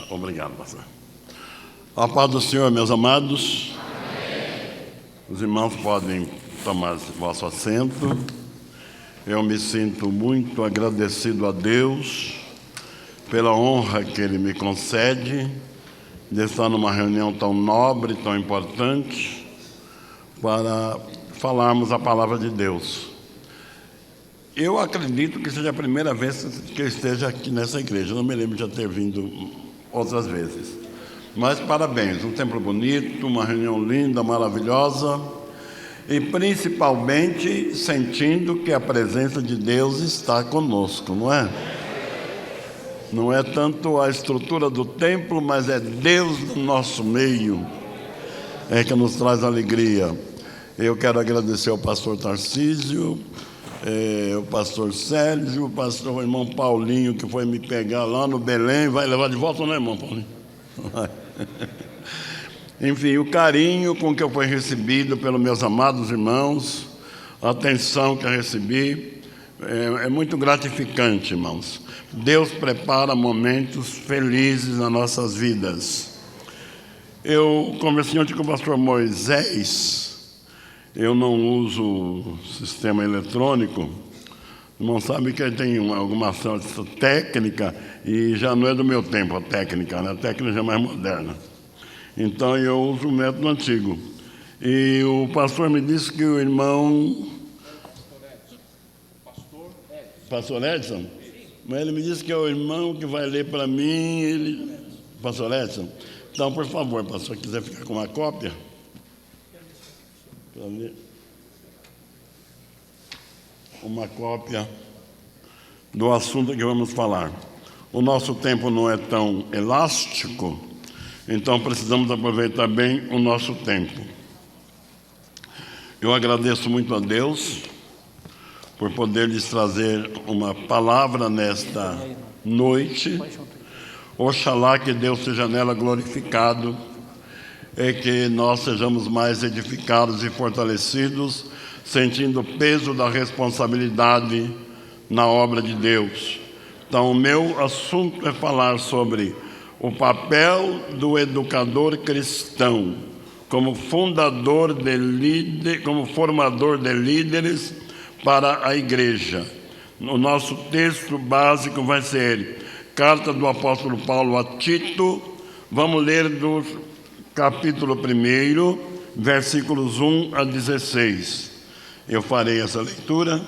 Obrigado, pastor. A paz do Senhor, meus amados. Amém. Os irmãos podem tomar vosso assento. Eu me sinto muito agradecido a Deus pela honra que Ele me concede de estar numa reunião tão nobre, tão importante, para falarmos a palavra de Deus. Eu acredito que seja a primeira vez que eu esteja aqui nessa igreja. Eu não me lembro de já ter vindo outras vezes. Mas parabéns, um templo bonito, uma reunião linda, maravilhosa, e principalmente sentindo que a presença de Deus está conosco, não é? Não é tanto a estrutura do templo, mas é Deus no nosso meio, é que nos traz alegria. Eu quero agradecer ao pastor Tarcísio, o pastor Sérgio, o irmão Paulinho, que foi me pegar lá no Belém. Vai levar de volta, não é, irmão Paulinho? Enfim, o carinho com que eu fui recebido pelos meus amados irmãos, a atenção que eu recebi, é muito gratificante, irmãos. Deus prepara momentos felizes nas nossas vidas. Eu conversei ontem com o pastor Moisés. Eu não uso sistema eletrônico. O irmão sabe que tem alguma ação técnica e já não é do meu tempo a técnica, né? A técnica já é mais moderna. Então eu uso o método antigo. E o pastor me disse que o irmão... Pastor Edson? Mas ele me disse que é o irmão que vai ler para mim. Pastor Edson? Então, por favor, pastor, se quiser ficar com uma cópia... uma cópia do assunto que vamos falar. O nosso tempo não é tão elástico, então precisamos aproveitar bem o nosso tempo. Eu agradeço muito a Deus por poder lhes trazer uma palavra nesta noite. Oxalá que Deus seja nela glorificado e que nós sejamos mais edificados e fortalecidos, sentindo o peso da responsabilidade na obra de Deus. Então, o meu assunto é falar sobre o papel do educador cristão como fundador de líder, como formador de líderes para a igreja. O nosso texto básico vai ser Carta do apóstolo Paulo a Tito. Vamos ler do capítulo 1, versículos 1 a 16. Eu farei essa leitura.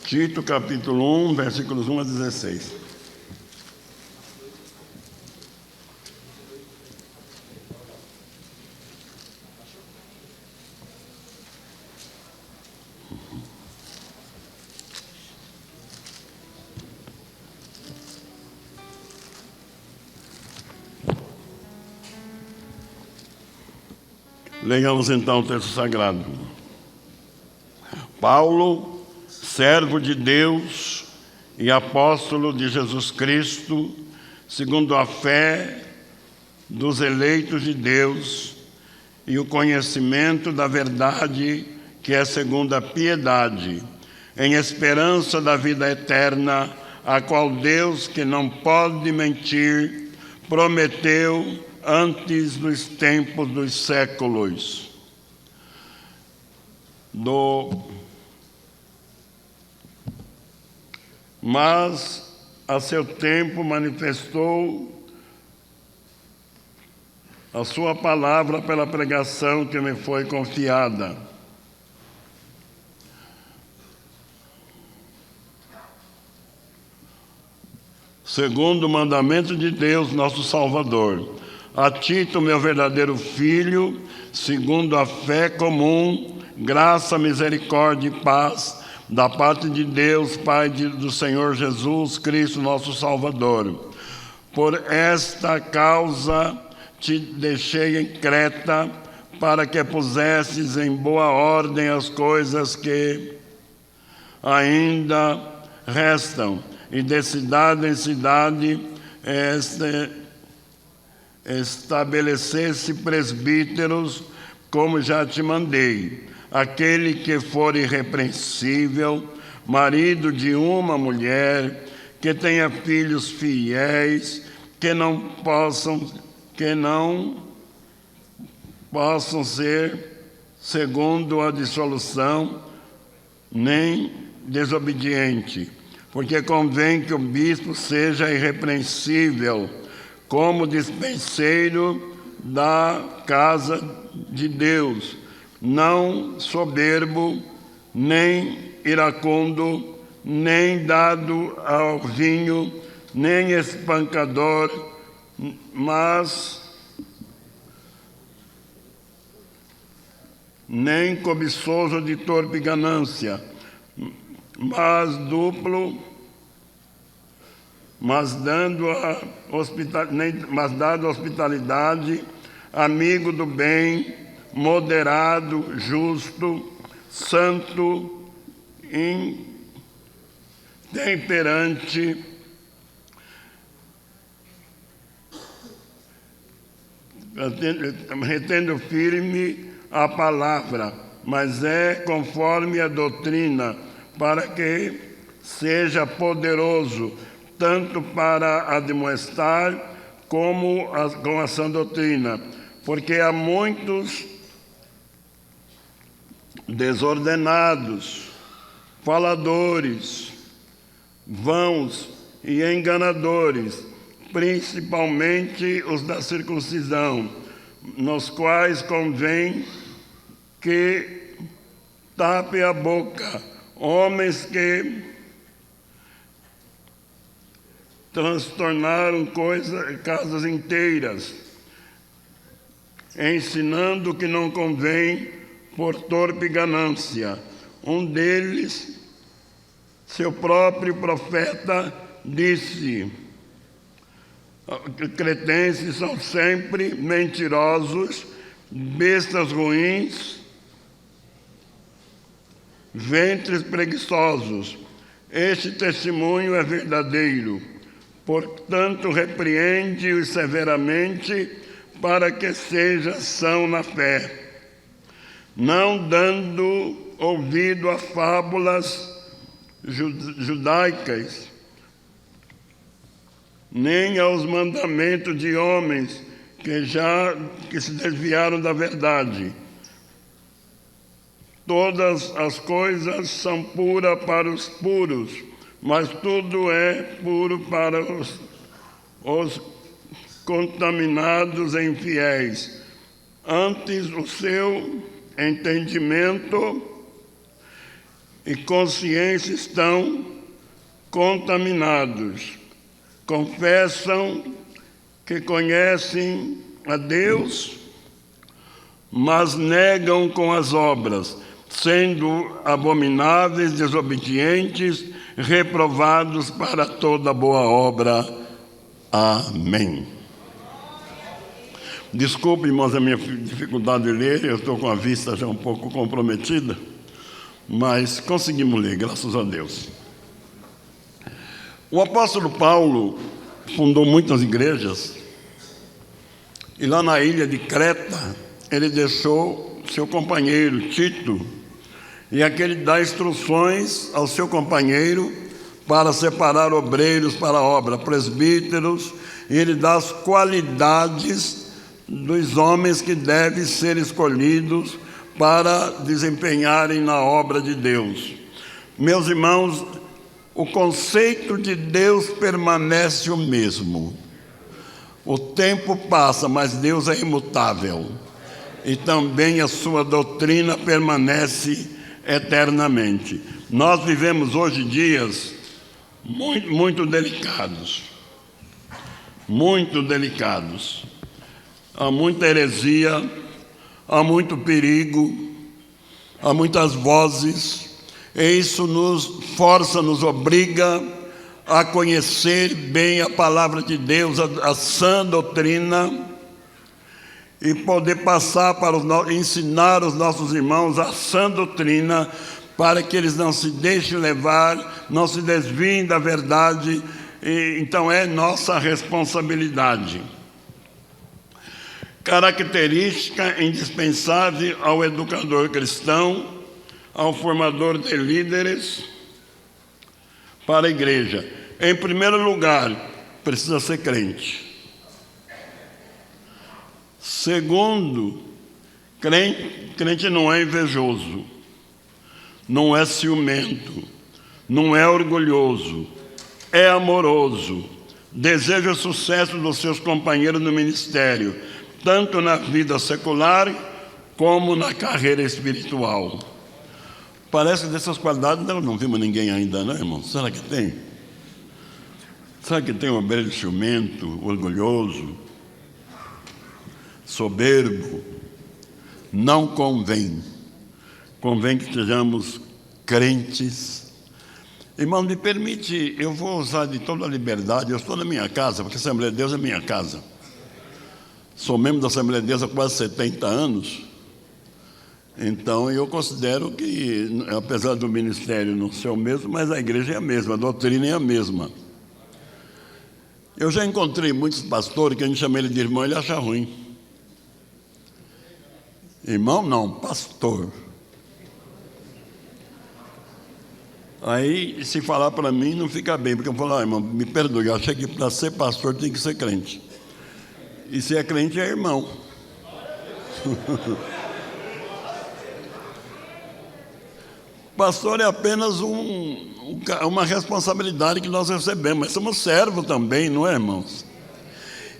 Tito, capítulo 1, versículos 1 a 16. Leiamos então o texto sagrado. Paulo, servo de Deus e apóstolo de Jesus Cristo, segundo a fé dos eleitos de Deus e o conhecimento da verdade que é segundo a piedade, em esperança da vida eterna, a qual Deus, que não pode mentir, prometeu antes dos tempos dos séculos. Mas a seu tempo manifestou a sua palavra pela pregação que me foi confiada. Segundo o mandamento de Deus, nosso Salvador, a Tito, meu verdadeiro filho, segundo a fé comum, graça, misericórdia e paz, da parte de Deus, Pai do Senhor Jesus Cristo, nosso Salvador. Por esta causa te deixei em Creta, para que pusesses em boa ordem as coisas que ainda restam, e de cidade em cidade estabelecesse presbíteros como já te mandei. Aquele que for irrepreensível, marido de uma mulher, que tenha filhos fiéis, que não possam ser segundo a dissolução, nem desobediente, porque convém que o bispo seja irrepreensível, como dispenseiro da casa de Deus, não soberbo, nem iracundo, nem dado ao vinho, nem espancador, mas nem cobiçoso de torpe ganância, mas dando hospitalidade, amigo do bem, moderado, justo, santo, intemperante, retendo firme a palavra, mas é conforme a doutrina, para que seja poderoso, tanto para admoestar como com a sã doutrina, porque há muitos desordenados, faladores, vãos e enganadores, principalmente os da circuncisão, nos quais convém que tape a boca, homens que transtornaram casas inteiras, ensinando que não convém por torpe ganância. Um deles, seu próprio profeta, disse: cretenses são sempre mentirosos, bestas ruins, ventres preguiçosos. Este testemunho é verdadeiro. Portanto, repreende-os severamente, para que seja são na fé, não dando ouvido a fábulas judaicas, nem aos mandamentos de homens que se desviaram da verdade. Todas as coisas são puras para os puros, mas tudo é puro para os contaminados e infiéis. Antes, o seu entendimento e consciência estão contaminados. Confessam que conhecem a Deus, mas negam com as obras, sendo abomináveis, desobedientes, reprovados para toda boa obra. Amém. Desculpe, irmãos, a minha dificuldade de ler, eu estou com a vista já um pouco comprometida, mas conseguimos ler, graças a Deus. O apóstolo Paulo fundou muitas igrejas, e lá na ilha de Creta, ele deixou seu companheiro Tito, e aquele dá instruções ao seu companheiro para separar obreiros para a obra, presbíteros, e ele dá as qualidades dos homens que devem ser escolhidos para desempenharem na obra de Deus. Meus irmãos, o conceito de Deus permanece o mesmo. O tempo passa, mas Deus é imutável. E também a sua doutrina permanece eternamente. Nós vivemos hoje dias muito delicados. Muito delicados. Há muita heresia, há muito perigo, há muitas vozes, e isso nos força, nos obriga a conhecer bem a palavra de Deus, a sã doutrina, e poder passar ensinar os nossos irmãos a sã doutrina, para que eles não se deixem levar, não se desviem da verdade. Então é nossa responsabilidade. característica indispensável ao educador cristão, ao formador de líderes para a igreja. Em primeiro lugar, precisa ser crente. Segundo, crente não é invejoso, não é ciumento, não é orgulhoso, é amoroso, deseja o sucesso dos seus companheiros no ministério, tanto na vida secular como na carreira espiritual. Parece que dessas qualidades não vimos ninguém ainda, não, irmão? Será que tem? Será que tem um ovelha ciumento, orgulhoso, soberbo? Não convém. Convém que sejamos crentes. Irmão, me permite, eu vou usar de toda a liberdade. Eu estou na minha casa, porque a Assembleia de Deus é minha casa. Sou membro da Assembleia de Deus há quase 70 anos. Então, eu considero que, apesar do ministério não ser o mesmo, mas a igreja é a mesma, a doutrina é a mesma. Eu já encontrei muitos pastores que a gente chama ele de irmão, ele acha ruim. Irmão não, pastor. Aí, se falar para mim, não fica bem, porque eu falo, irmão, me perdoe, eu achei que para ser pastor tem que ser crente. E se é crente, é irmão. Pastor é apenas uma responsabilidade que nós recebemos, mas somos servos também, não é, irmãos?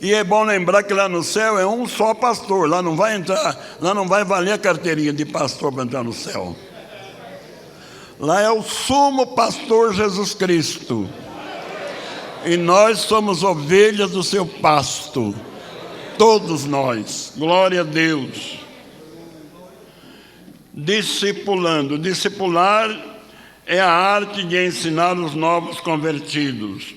E é bom lembrar que lá no céu é um só pastor, lá não vai valer a carteirinha de pastor para entrar no céu. Lá é o sumo pastor Jesus Cristo, e nós somos ovelhas do seu pasto, todos nós, glória a Deus. Discipulando. Discipular é a arte de ensinar os novos convertidos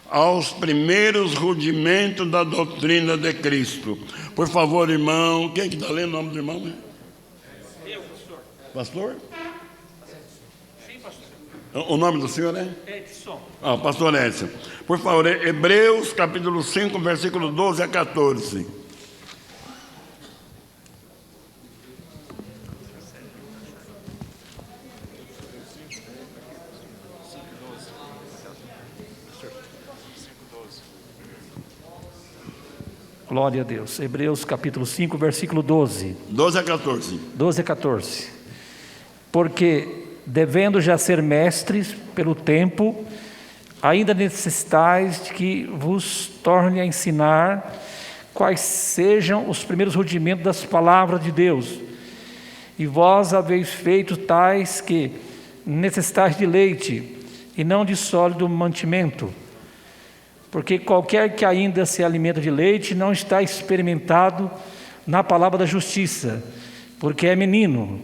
aos primeiros rudimentos da doutrina de Cristo. Por favor, irmão, quem está lendo o nome do irmão? Eu, pastor. Pastor? Sim, pastor. O nome do senhor é? Edson. Pastor Edson. Por favor, Hebreus capítulo 5, versículo 12 a 14. Glória a Deus. Hebreus capítulo 5, versículo 12. 12 a 14. 12 a 14. Porque, devendo já ser mestres pelo tempo, ainda necessitais de que vos torne a ensinar quais sejam os primeiros rudimentos das palavras de Deus. E vós haveis feito tais que necessitais de leite, e não de sólido mantimento. Porque qualquer que ainda se alimenta de leite não está experimentado na palavra da justiça, porque é menino.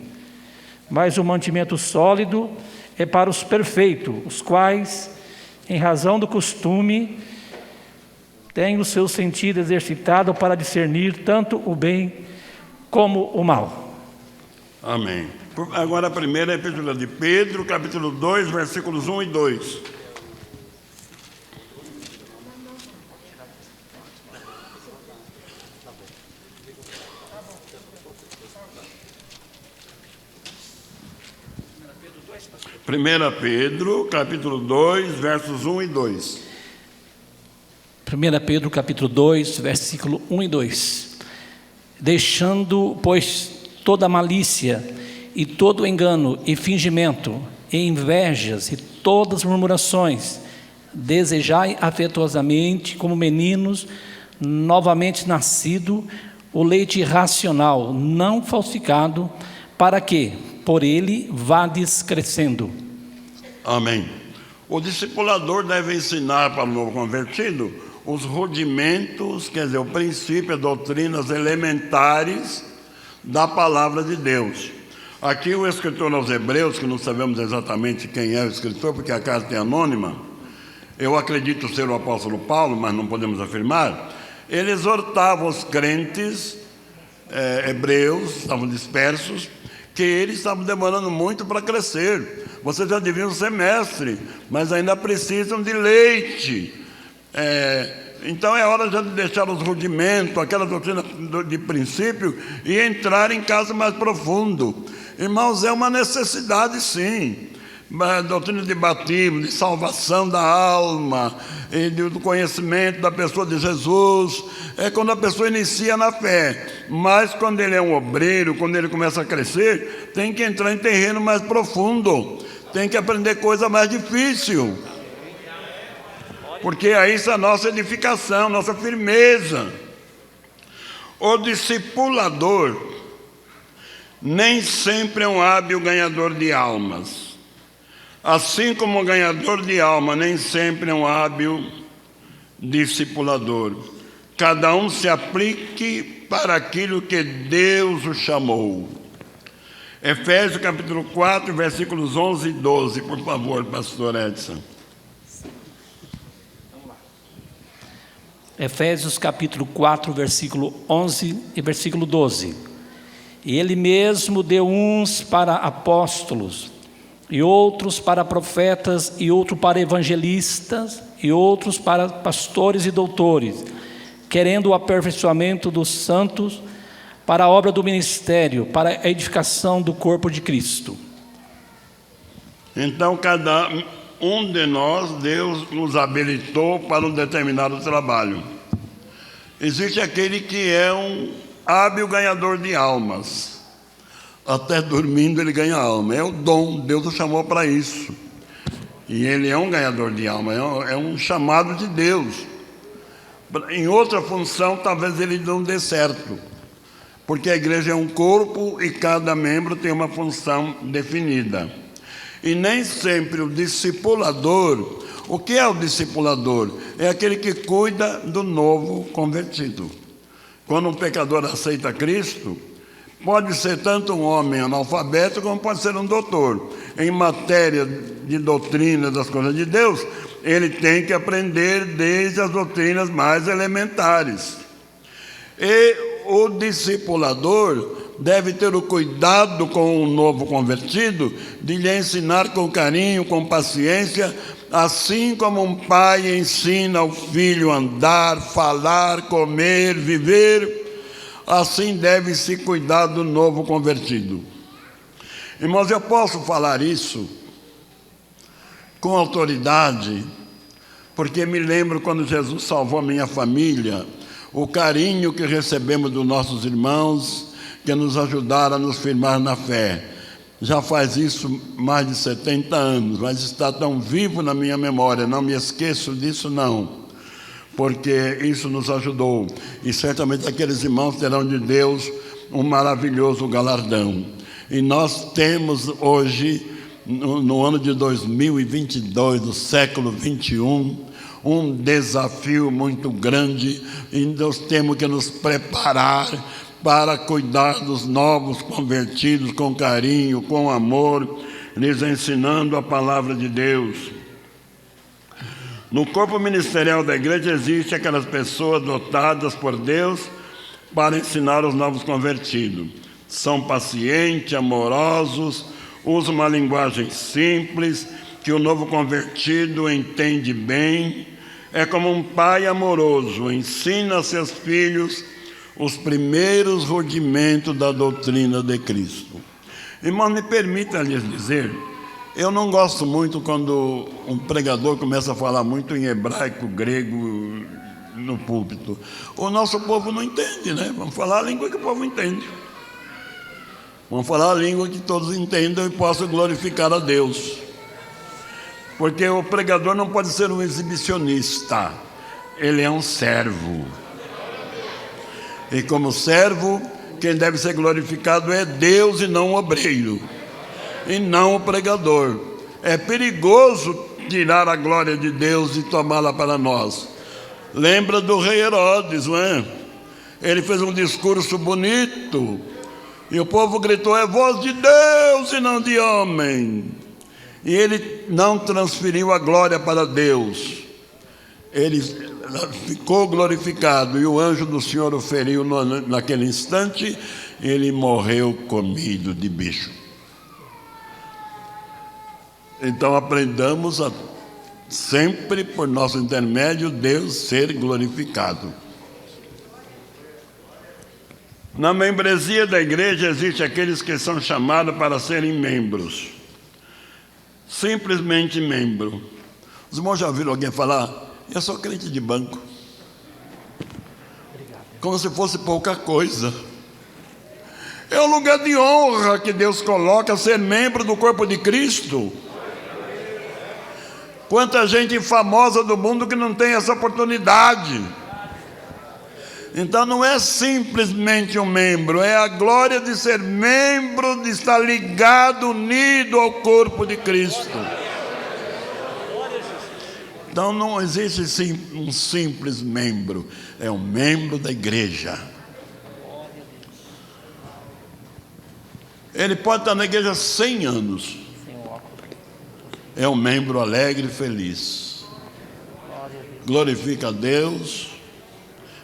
Mas o mantimento sólido é para os perfeitos, os quais, em razão do costume, têm o seu sentido exercitado para discernir tanto o bem como o mal. Amém. Agora a primeira epístola de Pedro, capítulo 2, versículos 1 e 2. Primeira Pedro, capítulo 2, versos 1 e 2. 1 Pedro, capítulo 2, versículo 1 e 2. Deixando, pois, toda malícia e todo engano e fingimento e invejas e todas murmurações, desejai afetuosamente, como meninos novamente nascido, o leite racional, não falsificado, para que por ele vades crescendo. Amém. O discipulador deve ensinar para o novo convertido os rudimentos, quer dizer, o princípio, as doutrinas elementares da palavra de Deus. Aqui o escritor aos Hebreus, que não sabemos exatamente quem é o escritor, porque a carta é anônima, eu acredito ser o apóstolo Paulo, mas não podemos afirmar, ele exortava os crentes hebreus, estavam dispersos, que eles estavam demorando muito para crescer. Vocês já deviam ser mestre, mas ainda precisam de leite. Então é hora de deixar os rudimentos, aquela doutrina de princípio, e entrar em caso mais profundo. Irmãos, é uma necessidade, sim. A doutrina de batismo, de salvação da alma, e do conhecimento da pessoa de Jesus, é quando a pessoa inicia na fé. Mas quando ele é um obreiro, quando ele começa a crescer, tem que entrar em terreno mais profundo, tem que aprender coisa mais difícil, porque aí está a nossa edificação, nossa firmeza. O discipulador nem sempre é um hábil ganhador de almas. Assim como o ganhador de alma nem sempre é um hábil discipulador. Cada um se aplique para aquilo que Deus o chamou. Efésios capítulo 4, versículos 11 e 12, por favor, pastor Edson. Efésios capítulo 4, versículo 11 e versículo 12. E ele mesmo deu uns para apóstolos, e outros para profetas, e outros para evangelistas, e outros para pastores e doutores, querendo o aperfeiçoamento dos santos, para a obra do ministério, para a edificação do corpo de Cristo. Então, cada um de nós, Deus nos habilitou para um determinado trabalho. Existe aquele que é um hábil ganhador de almas. Até dormindo ele ganha alma. É o dom, Deus o chamou para isso. E ele é um ganhador de alma, é um chamado de Deus. Em outra função, talvez ele não dê certo, porque a igreja é um corpo e cada membro tem uma função definida. E nem sempre o discipulador, o que é o discipulador? É aquele que cuida do novo convertido. Quando um pecador aceita Cristo, pode ser tanto um homem analfabeto como pode ser um doutor. Em matéria de doutrina das coisas de Deus, ele tem que aprender desde as doutrinas mais elementares. E o discipulador deve ter o cuidado com o novo convertido, de lhe ensinar com carinho, com paciência, assim como um pai ensina o filho a andar, falar, comer, viver. Assim deve-se cuidar do novo convertido. Irmãos, eu posso falar isso com autoridade, porque me lembro quando Jesus salvou a minha família, o carinho que recebemos dos nossos irmãos, que nos ajudaram a nos firmar na fé. Já faz isso mais de 70 anos, mas está tão vivo na minha memória, não me esqueço disso não. Porque isso nos ajudou, e certamente aqueles irmãos terão de Deus um maravilhoso galardão. E nós temos hoje, no ano de 2022, do século 21, um desafio muito grande, e nós temos que nos preparar para cuidar dos novos convertidos com carinho, com amor, lhes ensinando a palavra de Deus. No corpo ministerial da igreja existem aquelas pessoas dotadas por Deus para ensinar os novos convertidos. São pacientes, amorosos, usam uma linguagem simples, que o novo convertido entende bem. É como um pai amoroso, ensina a seus filhos os primeiros rudimentos da doutrina de Cristo. Irmão, me permita lhes dizer, eu não gosto muito quando um pregador começa a falar muito em hebraico, grego, no púlpito. O nosso povo não entende, né? Vamos falar a língua que o povo entende. Vamos falar a língua que todos entendam e possam glorificar a Deus. Porque o pregador não pode ser um exibicionista. Ele é um servo. E como servo, quem deve ser glorificado é Deus e não o obreiro. E não o pregador. É perigoso tirar a glória de Deus e tomá-la para nós. Lembra do rei Herodes, não é? Ele fez um discurso bonito e o povo gritou: é voz de Deus e não de homem. E ele não transferiu a glória para Deus. Ele ficou glorificado e o anjo do Senhor o feriu naquele instante. Ele morreu comido de bicho. Então aprendamos a sempre por nosso intermédio Deus ser glorificado. Na membresia da igreja existe aqueles que são chamados para serem membros. Simplesmente membro. Os irmãos já ouviram alguém falar: eu sou crente de banco? Como se fosse pouca coisa. É um lugar de honra que Deus coloca, ser membro do corpo de Cristo. Quanta gente famosa do mundo que não tem essa oportunidade. Então não é simplesmente um membro, é a glória de ser membro, de estar ligado, unido ao corpo de Cristo. Então não existe um simples membro, é um membro da igreja. Ele pode estar na igreja 100 anos. É um membro alegre e feliz. Glorifica a Deus,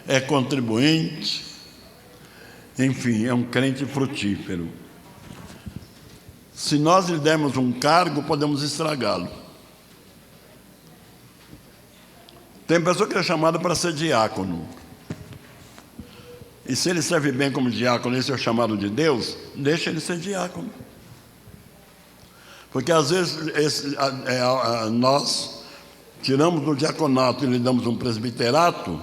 é contribuinte, enfim, é um crente frutífero. Se nós lhe dermos um cargo, podemos estragá-lo. Tem pessoa que é chamada para ser diácono. E se ele serve bem como diácono, esse é o chamado de Deus, deixa ele ser diácono. Porque às vezes nós tiramos do diaconato e lhe damos um presbiterato,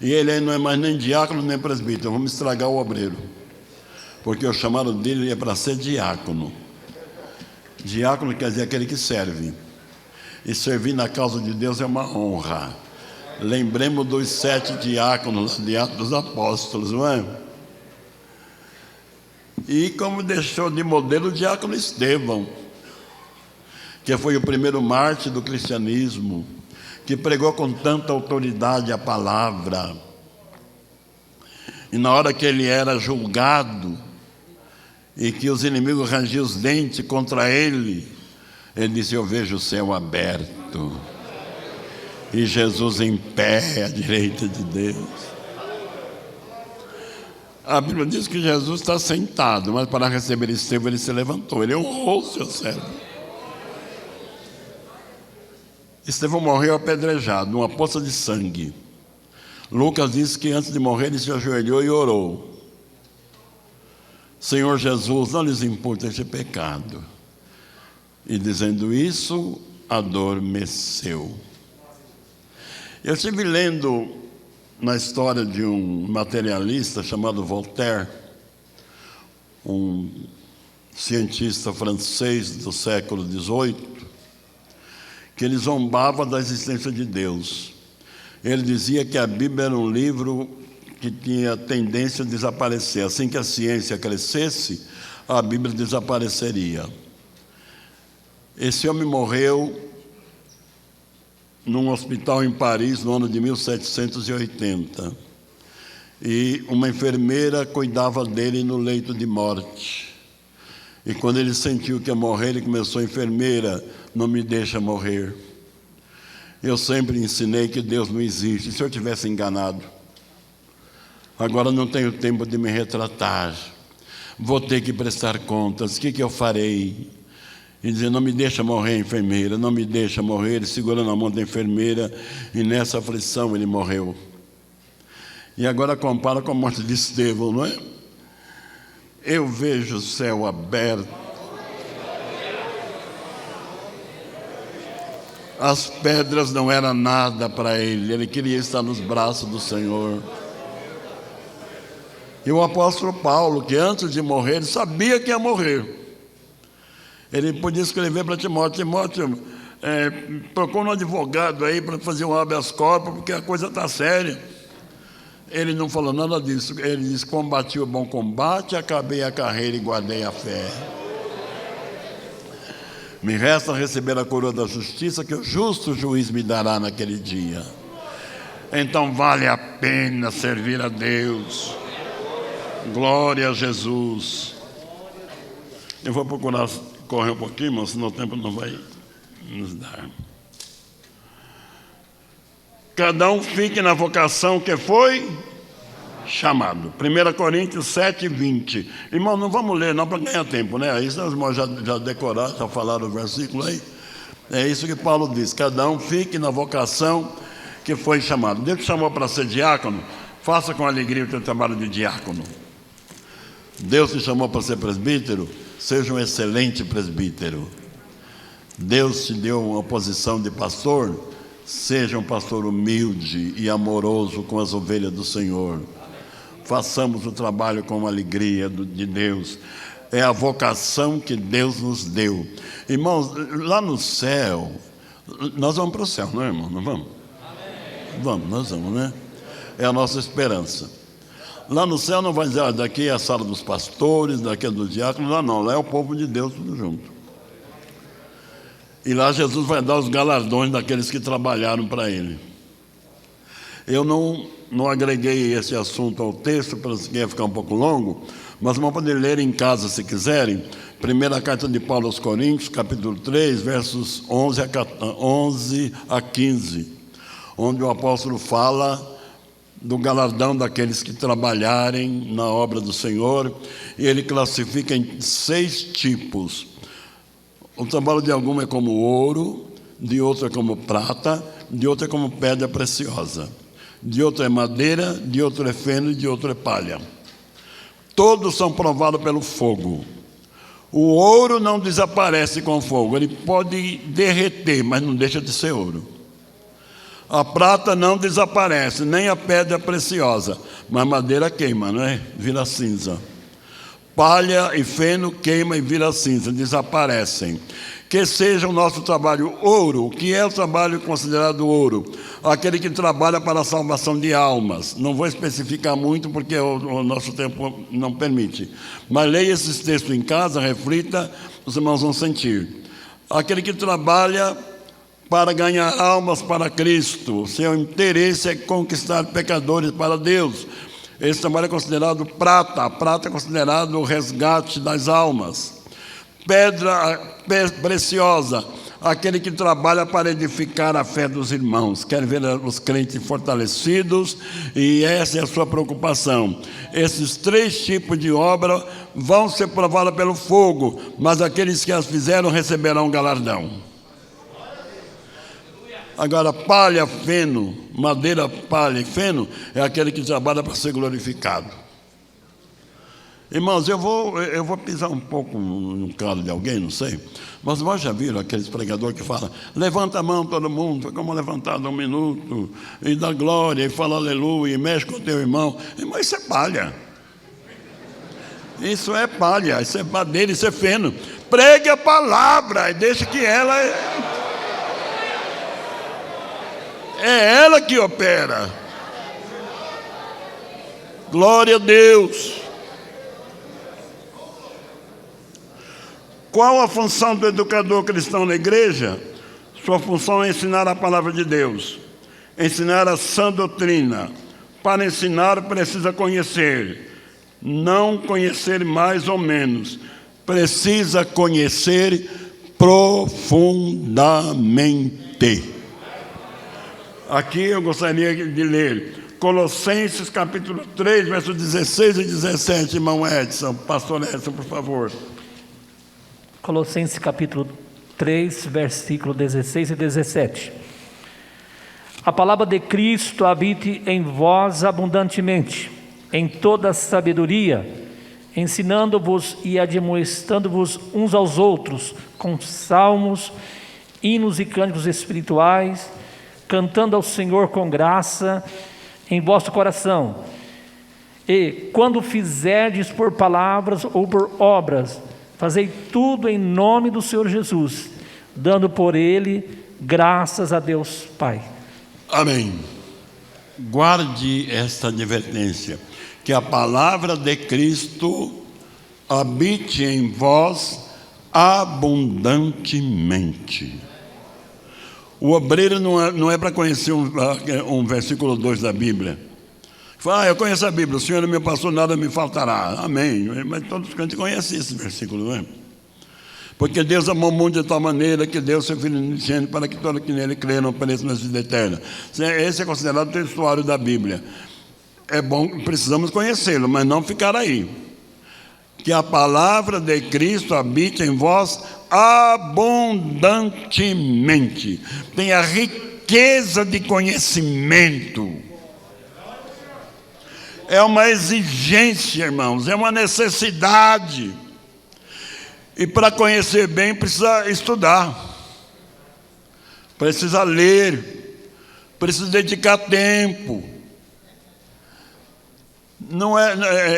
e ele aí não é mais nem diácono nem presbítero. Vamos estragar o obreiro, porque o chamado dele é para ser diácono. Diácono quer dizer aquele que serve, e servir na causa de Deus é uma honra. Lembremos dos 7 diáconos de Atos dos Apóstolos, não é? E como deixou de modelo o diácono Estevão, que foi o primeiro mártir do cristianismo, que pregou com tanta autoridade a palavra. E na hora que ele era julgado, e que os inimigos rangiam os dentes contra ele, ele disse: eu vejo o céu aberto, e Jesus em pé à direita de Deus. A Bíblia diz que Jesus está sentado, mas para receber Estevão ele se levantou, ele honrou o seu servo. Estevão morreu apedrejado numa poça de sangue. Lucas diz que antes de morrer ele se ajoelhou e orou: Senhor Jesus, não lhes imputa este pecado. E dizendo isso, adormeceu. Eu estive lendo na história de um materialista chamado Voltaire, um cientista francês do século XVIII, que ele zombava da existência de Deus. Ele dizia que a Bíblia era um livro que tinha tendência a desaparecer. Assim que a ciência crescesse, a Bíblia desapareceria. Esse homem morreu num hospital em Paris no ano de 1780. E uma enfermeira cuidava dele no leito de morte. E quando ele sentiu que ia morrer, ele começou: enfermeira, não me deixa morrer. Eu sempre ensinei que Deus não existe. Se eu tivesse enganado, agora não tenho tempo de me retratar. Vou ter que prestar contas. O que eu farei? E dizer: não me deixa morrer, enfermeira, não me deixa morrer. Ele segurando a mão da enfermeira, e nessa aflição ele morreu. E agora compara com a morte de Estevão, não é? Eu vejo o céu aberto, as pedras não eram nada para ele, ele queria estar nos braços do Senhor. E o apóstolo Paulo, que antes de morrer, ele sabia que ia morrer. Ele podia escrever para Timóteo: Timóteo, procura um advogado aí para fazer um habeas corpus, porque a coisa está séria. Ele não falou nada disso. Ele disse: combati o bom combate, acabei a carreira e guardei a fé. Me resta receber a coroa da justiça, que o justo juiz me dará naquele dia. Então vale a pena servir a Deus. Glória a Jesus. Eu vou procurar correr um pouquinho, mas senão o tempo não vai nos dar. Cada um fique na vocação que foi chamado. 1 Coríntios 7, 20. Irmão, não vamos ler não para ganhar tempo, né? Aí os irmãos já decoraram, já falaram o versículo aí. É isso que Paulo diz, cada um fique na vocação que foi chamado. Deus te chamou para ser diácono, faça com alegria o teu trabalho de diácono. Deus te chamou para ser presbítero, seja um excelente presbítero. Deus te deu uma posição de pastor, seja um pastor humilde e amoroso com as ovelhas do Senhor. Façamos o trabalho com alegria de Deus. É a vocação que Deus nos deu. Irmãos, lá no céu, nós vamos para o céu, não é, irmão? Não vamos? Amém. Vamos, nós vamos, né? É a nossa esperança. Lá no céu não vai dizer, daqui é a sala dos pastores, daqui é dos diáconos, lá não, lá é o povo de Deus tudo junto. E lá Jesus vai dar os galardões daqueles que trabalharam para Ele. Eu não agreguei esse assunto ao texto, para que ia ficar um pouco longo, mas vão poder ler em casa se quiserem. Primeira carta de Paulo aos Coríntios, capítulo 3, versos 11 a 15, onde o apóstolo fala do galardão daqueles que trabalharem na obra do Senhor, e ele classifica em 6 tipos. O trabalho de algum é como ouro, de outro é como prata, de outro é como pedra preciosa, de outro é madeira, de outro é feno e de outro é palha. Todos são provados pelo fogo. O ouro não desaparece com o fogo, ele pode derreter, mas não deixa de ser ouro. A prata não desaparece, nem a pedra preciosa, mas a madeira queima, não é? Vira cinza. Palha e feno queima e vira cinza, desaparecem. Que seja o nosso trabalho ouro. O que é o trabalho considerado ouro? Aquele que trabalha para a salvação de almas. Não vou especificar muito porque o nosso tempo não permite. Mas leia esses textos em casa, reflita, os irmãos vão sentir. Aquele que trabalha para ganhar almas para Cristo. Seu interesse é conquistar pecadores para Deus. Esse trabalho é considerado prata. A prata é considerado o resgate das almas. Pedra preciosa, aquele que trabalha para edificar a fé dos irmãos, quer ver os crentes fortalecidos, e essa é a sua preocupação. Esses 3 tipos de obra vão ser provados pelo fogo, mas aqueles que as fizeram receberão galardão. Agora, palha, feno, madeira, palha e feno, é aquele que trabalha para ser glorificado. Irmãos, eu vou pisar um pouco no calo de alguém, não sei, mas vós já viram aqueles pregadores que falam, levanta a mão todo mundo, como levantado 1 minuto, e dá glória, e fala aleluia, e mexe com o teu irmão. Irmão, isso é palha. Isso é palha, isso é madeira, isso é feno. Pregue a palavra e deixe que ela... É ela que opera. Glória a Deus. Qual a função do educador cristão na igreja? Sua função é ensinar a palavra de Deus, ensinar a sã doutrina. Para ensinar precisa conhecer, não conhecer mais ou menos, precisa conhecer profundamente. Aqui eu gostaria de ler Colossenses capítulo 3, versos 16 e 17, irmão Edson, pastor Edson, por favor. Colossenses capítulo 3, versículo 16 e 17. A palavra de Cristo habite em vós abundantemente, em toda sabedoria, ensinando-vos e admoestando-vos uns aos outros, com salmos, hinos e cânticos espirituais, cantando ao Senhor com graça em vosso coração. E, quando fizerdes por palavras ou por obras, fazei tudo em nome do Senhor Jesus, dando por Ele graças a Deus Pai. Amém. Guarde esta advertência, que a palavra de Cristo habite em vós abundantemente. O obreiro não é para conhecer um versículo 2 da Bíblia. Fala, eu conheço a Bíblia, o Senhor é meu pastor, nada me faltará. Amém. Mas todos os crentes conhecem esse versículo, não é? Porque Deus amou o mundo de tal maneira que deu seu Filho unigênito para que todo que nele crê não pereça, mas vida eterna. Esse é considerado o textuário da Bíblia. É bom, precisamos conhecê-lo, mas não ficar aí. que a palavra de Cristo habite em vós abundantemente. Tenha riqueza de conhecimento. É uma exigência, irmãos, é uma necessidade. E para conhecer bem precisa estudar, precisa ler, precisa dedicar tempo.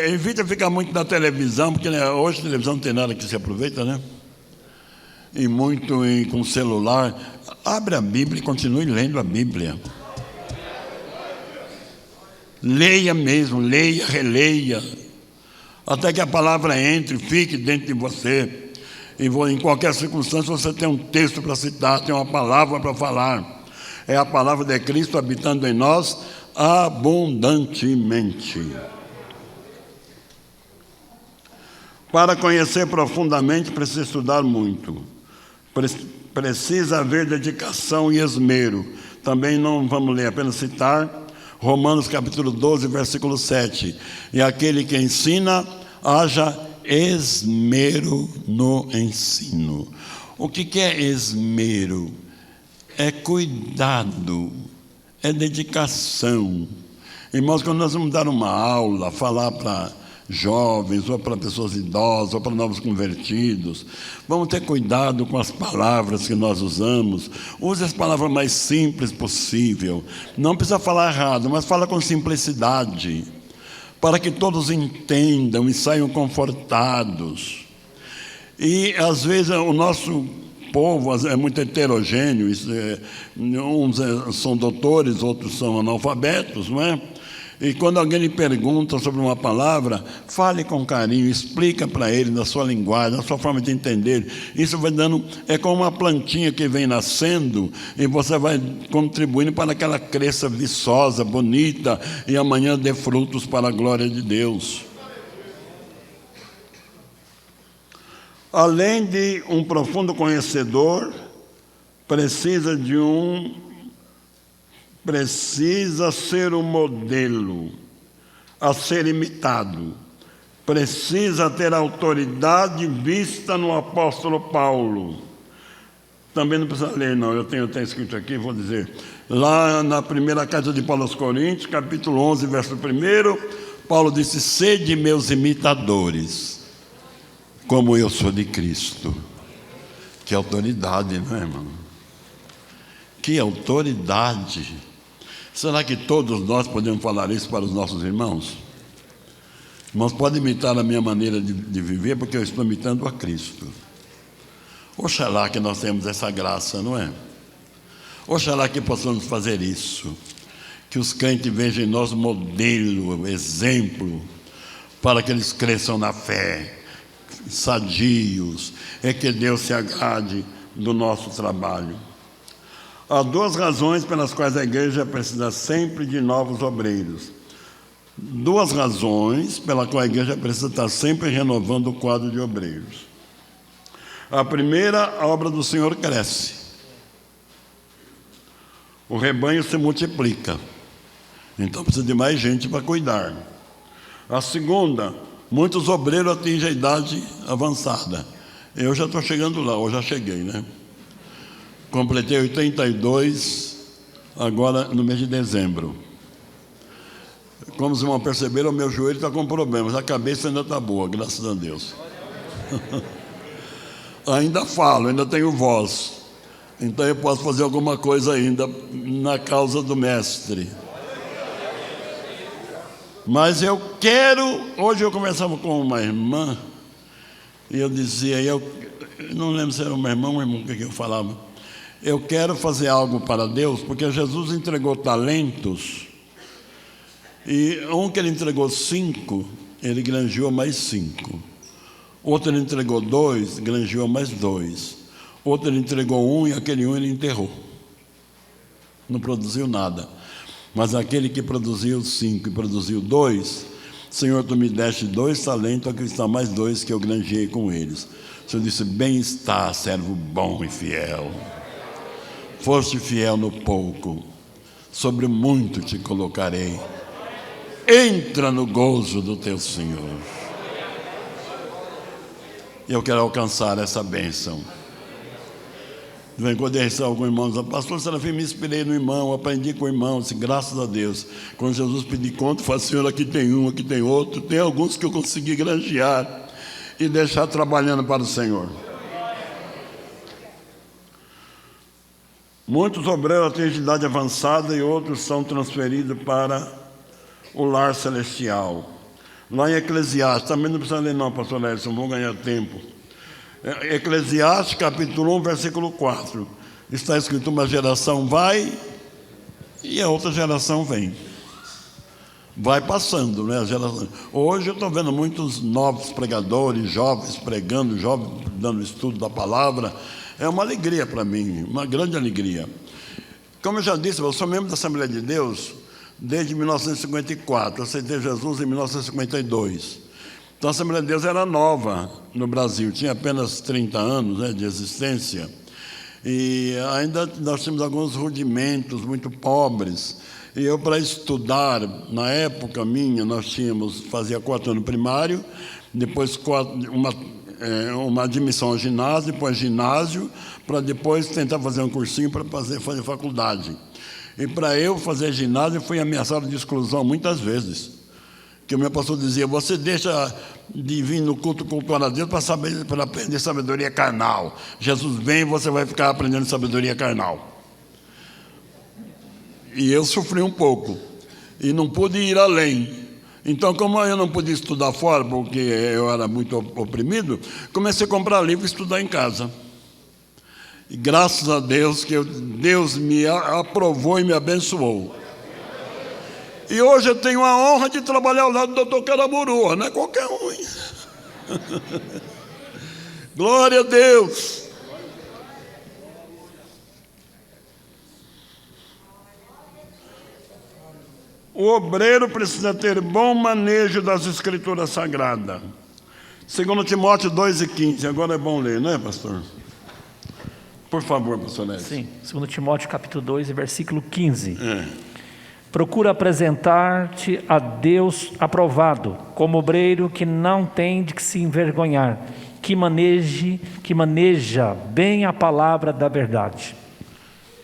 Evita ficar muito na televisão, porque hoje a televisão não tem nada que se aproveita, né? E muito com celular. Abre a Bíblia e continue lendo a Bíblia. Leia mesmo, leia, releia, até que a palavra entre, fique dentro de você. E em qualquer circunstância você tem um texto para citar, tem uma palavra para falar. É a palavra de Cristo habitando em nós abundantemente. Para conhecer profundamente, precisa estudar muito. Precisa haver dedicação e esmero. Também não vamos ler, apenas citar Romanos capítulo 12, versículo 7. E aquele que ensina, haja esmero no ensino. O que é esmero? É cuidado, é dedicação. Irmãos, quando nós vamos dar uma aula, falar para jovens, ou para pessoas idosas, ou para novos convertidos, vamos ter cuidado com as palavras que nós usamos. Use as palavras mais simples possível. Não precisa falar errado, mas fala com simplicidade, para que todos entendam e saiam confortados. E às vezes o nosso povo é muito heterogêneo. Uns são doutores, outros são analfabetos, não é? E quando alguém lhe pergunta sobre uma palavra, fale com carinho, explica para ele na sua linguagem, na sua forma de entender. Isso vai dando, é como uma plantinha que vem nascendo e você vai contribuindo para que ela cresça viçosa, bonita e amanhã dê frutos para a glória de Deus. Além de um profundo conhecedor, precisa ser um modelo a ser imitado. Precisa ter autoridade vista no apóstolo Paulo. Também não precisa ler, não. Eu tenho até escrito aqui, vou dizer. Lá na primeira carta de Paulo aos Coríntios, capítulo 11, verso 1, Paulo disse: sede meus imitadores, como eu sou de Cristo. Que autoridade, não é, irmão? Que autoridade! Será que todos nós podemos falar isso para os nossos irmãos? Irmãos, podem imitar a minha maneira de viver, porque eu estou imitando a Cristo. Oxalá que nós temos essa graça, não é? Oxalá que possamos fazer isso. Que os crentes vejam em nós modelo, exemplo, para que eles cresçam na fé, sadios. É que Deus se agrade do nosso trabalho. Há duas razões pelas quais a igreja precisa sempre de novos obreiros. Duas razões pelas quais a igreja precisa estar sempre renovando o quadro de obreiros. A primeira, a obra do Senhor cresce. O rebanho se multiplica. Então precisa de mais gente para cuidar. A segunda, muitos obreiros atingem a idade avançada. Eu já estou chegando lá, ou já cheguei, né? Completei 82, agora no mês de dezembro. Como os irmãos perceberam, o meu joelho está com problemas, a cabeça ainda está boa, graças a Deus. Ainda falo, ainda tenho voz. Então eu posso fazer alguma coisa ainda na causa do Mestre. Mas eu quero... Hoje eu conversava com uma irmã, e eu dizia, eu não lembro se era uma irmã ou um irmão, o que eu falava. Eu quero fazer algo para Deus, porque Jesus entregou talentos, e um que ele entregou 5, ele granjeou mais 5. Outro ele entregou 2, granjeou mais 2. Outro ele entregou 1, e aquele 1 ele enterrou. Não produziu nada. Mas aquele que produziu 5 e produziu 2, Senhor, tu me deste 2 talentos, aqui está mais 2 que eu granjeei com eles. O Senhor disse, bem está, servo bom e fiel. Foste fiel no pouco, sobre muito te colocarei. Entra no gozo do teu Senhor. E eu quero alcançar essa bênção. Vem conversar algum irmão, diz: pastor Serafim, me inspirei no irmão, aprendi com o irmão, disse, graças a Deus. Quando Jesus pediu conta, falou: Senhor, aqui tem um, aqui tem outro. Tem alguns que eu consegui granjear e deixar trabalhando para o Senhor. Muitos obreiros têm idade avançada e outros são transferidos para o lar celestial. Lá em Eclesiastes, também não precisa ler não, pastor Edson, vão ganhar tempo. Eclesiastes, capítulo 1, versículo 4. Está escrito: uma geração vai e a outra geração vem. Vai passando, né? Hoje eu estou vendo muitos novos pregadores, jovens pregando, jovens dando estudo da palavra. É uma alegria para mim, uma grande alegria. Como eu já disse, eu sou membro da Assembleia de Deus desde 1954. Eu aceitei Jesus em 1952. Então a Assembleia de Deus era nova no Brasil, tinha apenas 30 anos, né, de existência. E ainda nós tínhamos alguns rudimentos muito pobres. E eu, para estudar, na época minha, fazia 4 anos primário, depois uma admissão ao ginásio, depois ginásio, para depois tentar fazer um cursinho para fazer faculdade. E para eu fazer ginásio, fui ameaçado de exclusão muitas vezes. Que o meu pastor dizia: você deixa de vir no culto cultuar a Deus para aprender sabedoria carnal. Jesus vem e você vai ficar aprendendo sabedoria carnal. E eu sofri um pouco, e não pude ir além. Então, como eu não podia estudar fora, porque eu era muito oprimido, comecei a comprar livro e estudar em casa. E graças a Deus, que Deus me aprovou e me abençoou. E hoje eu tenho a honra de trabalhar ao lado do Dr. Caramuru, não é qualquer um. Glória a Deus. O obreiro precisa ter bom manejo das Escrituras Sagradas. 2 Timóteo 2:15. Agora é bom ler, não é, pastor? Por favor, pastor Nécio. Sim, 2 Timóteo capítulo 2, versículo 15. Procura apresentar-te a Deus aprovado, como obreiro que não tem de que se envergonhar, que maneja bem a palavra da verdade.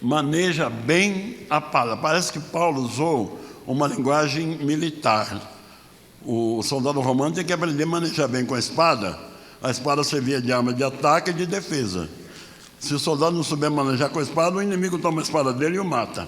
Maneja bem a palavra. Parece que Paulo usou uma linguagem militar. O soldado romano tinha que aprender a manejar bem com a espada. A espada servia de arma de ataque e de defesa. Se o soldado não souber manejar com a espada, o inimigo toma a espada dele e o mata.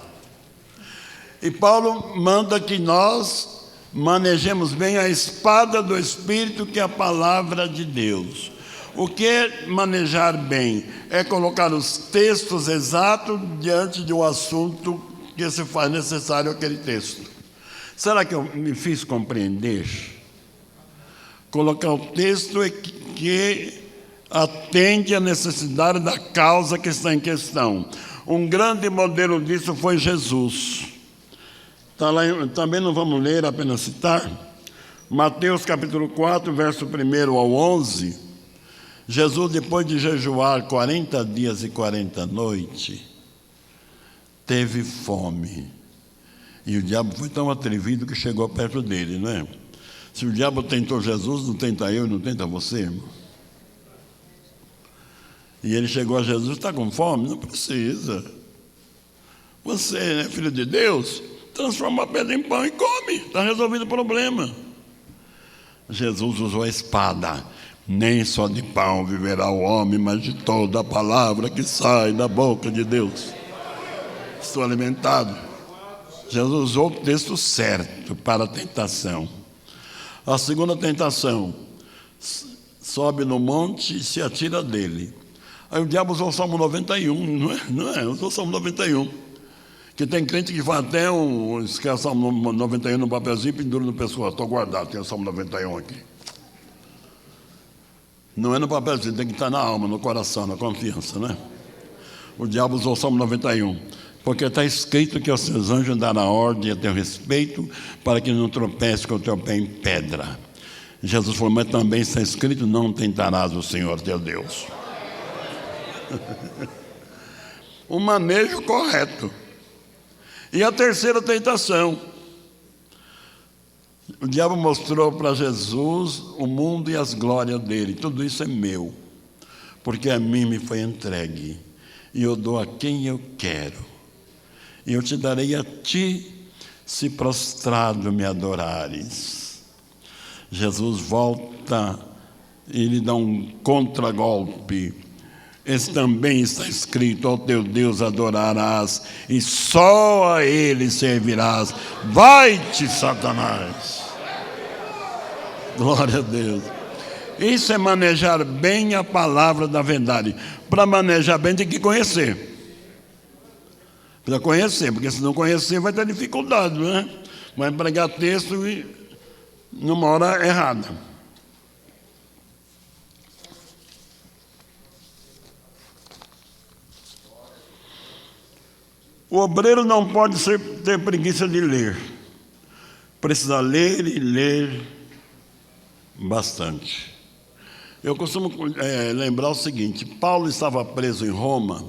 E Paulo manda que nós manejemos bem a espada do Espírito, que é a palavra de Deus. O que é manejar bem? É colocar os textos exatos diante de um assunto que se faz necessário aquele texto. Será que eu me fiz compreender? Colocar o texto que atende à necessidade da causa que está em questão. Um grande modelo disso foi Jesus. Está lá, também não vamos ler, apenas citar. Mateus capítulo 4, verso 1 ao 11. Jesus, depois de jejuar 40 dias e 40 noites, teve fome. E o diabo foi tão atrevido que chegou perto dele, não é? Se o diabo tentou Jesus, não tenta eu e não tenta você, irmão. E ele chegou a Jesus: está com fome? Não precisa. Você é filho de Deus? Transforma a pedra em pão e come. Está resolvido o problema. Jesus usou a espada. Nem só de pão viverá o homem, mas de toda a palavra que sai da boca de Deus. Estou alimentado. Jesus usou o texto certo para a tentação. A segunda tentação: sobe no monte e se atira dele. Aí o diabo usou o Salmo 91, não é? Usou o Salmo 91. Que tem crente que vai até esquece o Salmo 91 no papelzinho e pendura no pescoço. Estou guardado, tem o Salmo 91 aqui. Não é no papelzinho, tem que estar na alma, no coração, na confiança, né? O diabo usou o Salmo 91. Porque está escrito que os seus anjos darão ordem a teu respeito, para que não tropece com o teu pé em pedra. Jesus falou: mas também está escrito: não tentarás o Senhor teu Deus. O manejo correto. E a terceira tentação: O diabo mostrou para Jesus o mundo e as glórias dele. Tudo isso é meu, porque a mim me foi entregue, e eu dou a quem eu quero. E eu te darei a ti, se prostrado me adorares. Jesus volta e lhe dá um contragolpe. Esse também está escrito: ao teu Deus adorarás, e só a ele servirás. Vai-te, Satanás! Glória a Deus. Isso é manejar bem a palavra da verdade. Para manejar bem tem que conhecer. Precisa conhecer, porque se não conhecer vai ter dificuldade, né? Vai pregar texto e numa hora errada. O obreiro não pode ter preguiça de ler. Precisa ler e ler bastante. Eu costumo lembrar o seguinte: Paulo estava preso em Roma,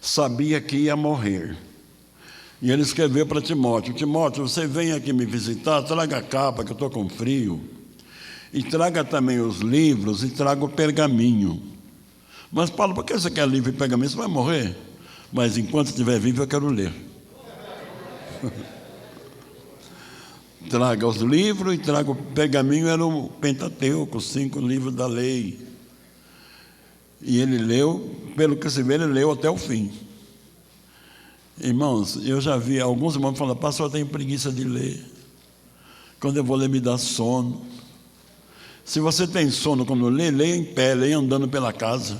sabia que ia morrer. E ele escreveu para Timóteo: Timóteo, você vem aqui me visitar, traga a capa, que eu estou com frio. E traga também os livros e traga o pergaminho. Mas Paulo, por que você quer livro e pergaminho? Você vai morrer. Mas enquanto estiver vivo eu quero ler. Traga os livros e traga o pergaminho. Era o Pentateuco, os 5 livros da lei. E ele leu, pelo que se vê, ele leu até o fim. Irmãos, eu já vi alguns irmãos falando: pastor, eu tenho preguiça de ler. Quando eu vou ler me dá sono. Se você tem sono quando lê, leia em pé, leia andando pela casa.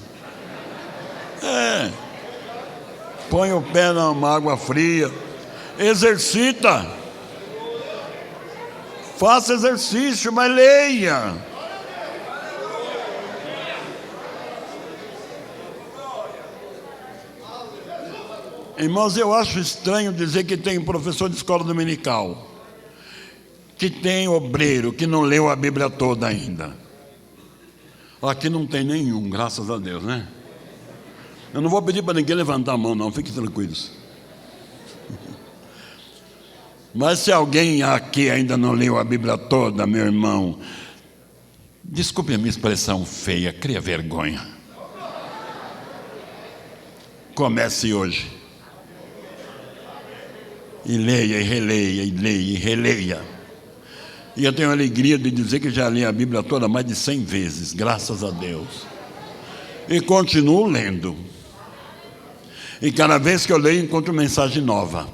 Põe o pé numa água fria. Exercita. Faça exercício, mas leia. Irmãos, eu acho estranho dizer que tem professor de escola dominical, que tem obreiro que não leu a Bíblia toda ainda. Aqui não tem nenhum, graças a Deus, né? Eu não vou pedir para ninguém levantar a mão, não, fiquem tranquilos. Mas se alguém aqui ainda não leu a Bíblia toda, meu irmão, desculpe a minha expressão feia, cria vergonha. Comece hoje. E leia, e releia, e leia, e releia. E eu tenho a alegria de dizer que já li a Bíblia toda mais de 100 vezes, graças a Deus. E continuo lendo. E cada vez que eu leio, encontro mensagem nova.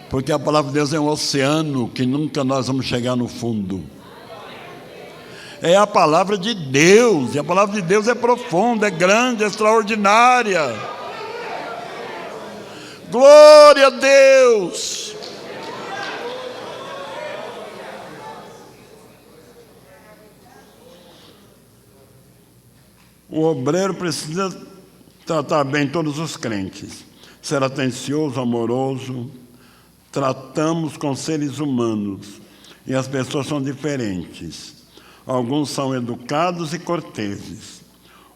Porque a palavra de Deus é um oceano que nunca nós vamos chegar no fundo. É a palavra de Deus, e a palavra de Deus é profunda, é grande, é extraordinária. Glória a Deus! O obreiro precisa tratar bem todos os crentes, ser atencioso, amoroso. Tratamos com seres humanos e as pessoas são diferentes. Alguns são educados e corteses,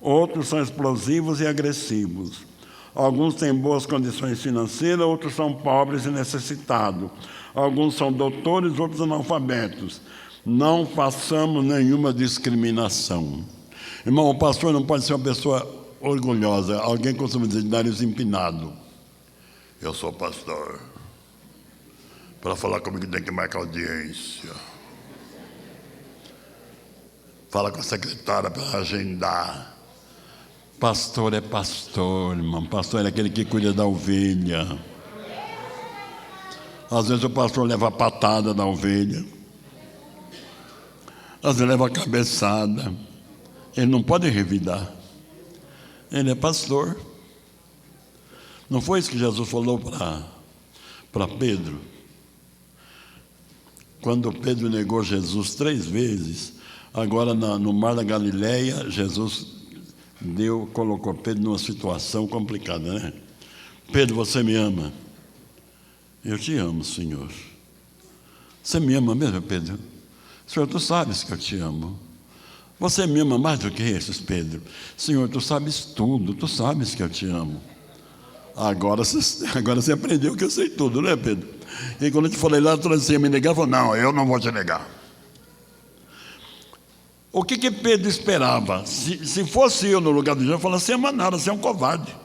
outros são explosivos e agressivos. Alguns têm boas condições financeiras, outros são pobres e necessitados. Alguns são doutores, outros analfabetos. Não façamos nenhuma discriminação. Irmão, o pastor não pode ser uma pessoa orgulhosa. Alguém costuma dizer, nariz empinado. Eu sou pastor. Para falar comigo tem que marcar audiência. Fala com a secretária para agendar. Pastor é pastor, irmão. Pastor é aquele que cuida da ovelha. Às vezes o pastor leva a patada da ovelha. Às vezes leva a cabeçada. Ele não pode revidar. Ele é pastor. Não foi isso que Jesus falou para Pedro? Quando Pedro negou Jesus 3 vezes, agora no mar da Galileia, Jesus colocou Pedro numa situação complicada, né? Pedro, você me ama? Eu te amo, Senhor. Você me ama mesmo, Pedro? Senhor, tu sabes que eu te amo. Você me ama mais do que esses, Pedro? Senhor, tu sabes tudo, tu sabes que eu te amo. Agora você aprendeu que eu sei tudo, né, Pedro? E quando eu te falei lá, tu ia me negar, ele falou, não, eu não vou te negar. O que Pedro esperava? Se fosse eu no lugar de Jesus, eu falava, você ama nada, você é um covarde.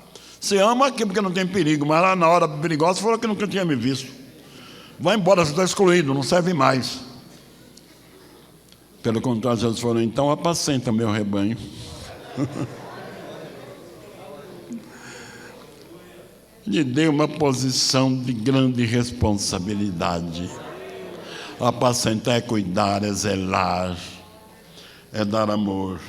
Você ama aqui porque não tem perigo, mas lá na hora perigosa, você falou que nunca tinha me visto. Vai embora, você está excluído, não serve mais. Pelo contrário, Jesus falou, então apacenta meu rebanho. Lhe dei uma posição de grande responsabilidade. Apacentar é cuidar, é zelar, é dar amor.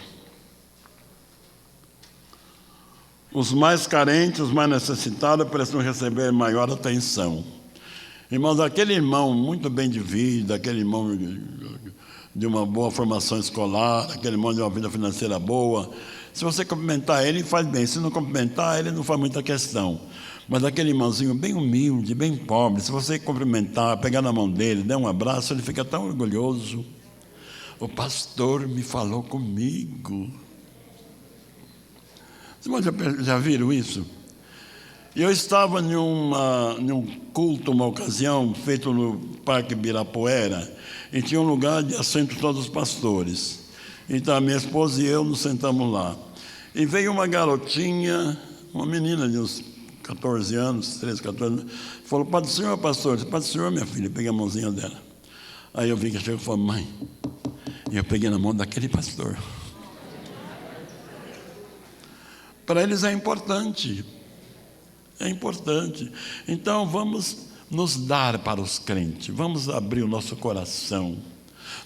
Os mais carentes, os mais necessitados precisam receber maior atenção. Irmãos, aquele irmão muito bem de vida, aquele irmão de uma boa formação escolar, aquele irmão de uma vida financeira boa, se você cumprimentar ele, faz bem. Se não cumprimentar, ele não faz muita questão. Mas aquele irmãozinho bem humilde, bem pobre, se você cumprimentar, pegar na mão dele, der um abraço, ele fica tão orgulhoso. O pastor me falou comigo. Vocês já viram isso? Eu estava em um culto, uma ocasião, feito no Parque Ibirapuera, e tinha um lugar de assento todos os pastores. Então, a minha esposa e eu nos sentamos lá. E veio uma garotinha, uma menina de uns 14 anos, 13, 14 anos, falou, Pai do Senhor, pastor. Pai do Senhor, minha filha. Eu peguei a mãozinha dela. Aí eu vi que chegou e falou, mãe. E eu peguei na mão daquele pastor. Para eles é importante. É importante. Então, vamos nos dar para os crentes. Vamos abrir o nosso coração.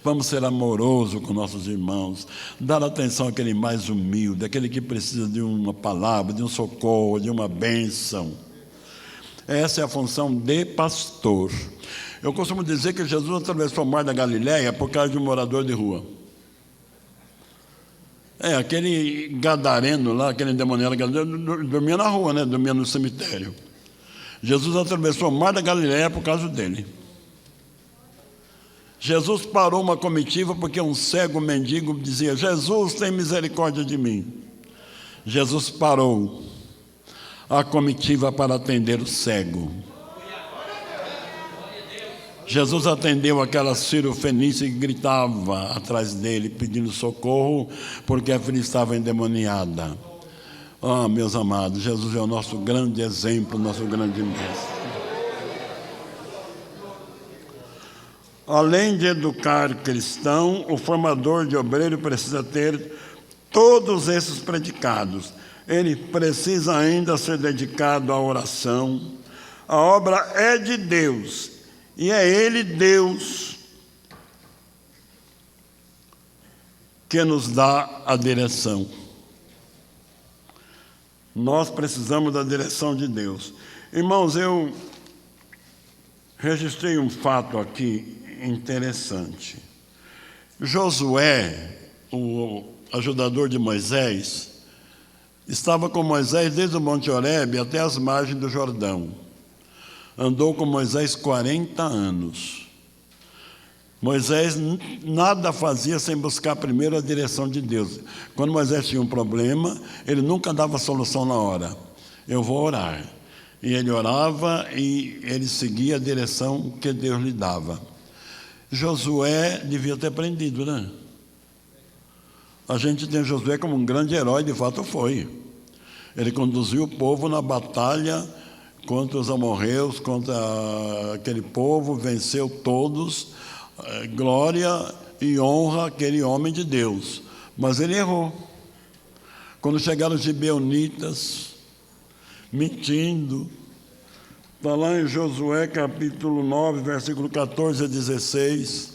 Vamos ser amorosos com nossos irmãos. Dar atenção àquele mais humilde, aquele que precisa de uma palavra, de um socorro, de uma bênção. Essa é a função de pastor. Eu costumo dizer que Jesus atravessou o mar da Galileia por causa de um morador de rua. Aquele gadareno lá, aquele endemoniado dormia na rua, né? Dormia no cemitério. Jesus atravessou o mar da Galileia por causa dele. Jesus parou uma comitiva porque um cego mendigo dizia, Jesus, tem misericórdia de mim. Jesus parou a comitiva para atender o cego. Jesus atendeu aquela sírio-fenícia que gritava atrás dele, pedindo socorro, porque a filha estava endemoniada. Meus amados, Jesus é o nosso grande exemplo, nosso grande mestre. Além de educar cristão, o formador de obreiro precisa ter todos esses predicados. Ele precisa ainda ser dedicado à oração. A obra é de Deus. E é Ele, Deus, que nos dá a direção. Nós precisamos da direção de Deus. Irmãos, eu registrei um fato aqui interessante. Josué, o ajudador de Moisés, estava com Moisés desde o Monte Horebe até as margens do Jordão. Andou com Moisés 40 anos. Moisés nada fazia sem buscar primeiro a direção de Deus. Quando Moisés tinha um problema, ele nunca dava solução na hora. Eu vou orar. E ele orava e ele seguia a direção que Deus lhe dava. Josué devia ter aprendido, né? A gente tem Josué como um grande herói, de fato foi. Ele conduziu o povo na batalha contra os amorreus, contra aquele povo, venceu todos, glória e honra àquele homem de Deus. Mas ele errou. Quando chegaram os gibeonitas, mentindo, está lá em Josué capítulo 9, versículo 14 a 16.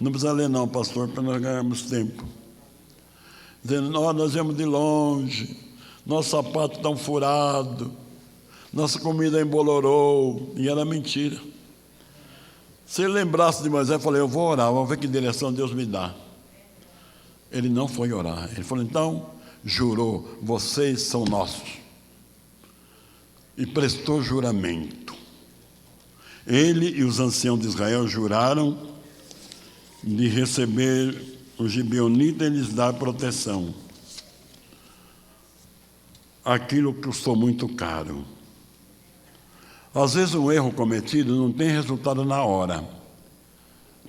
Não precisa ler não, pastor, para nós ganharmos tempo. Dizendo, nós viemos de longe, nosso sapato está furado, nossa comida embolorou, e era mentira. Se ele lembrasse de Moisés, eu falei, eu vou orar, vamos ver que direção Deus me dá. Ele não foi orar. Ele falou, então, jurou, vocês são nossos. E prestou juramento. Ele e os anciãos de Israel juraram de receber os gibeonitas e lhes dar proteção. Aquilo custou muito caro. Às vezes um erro cometido não tem resultado na hora.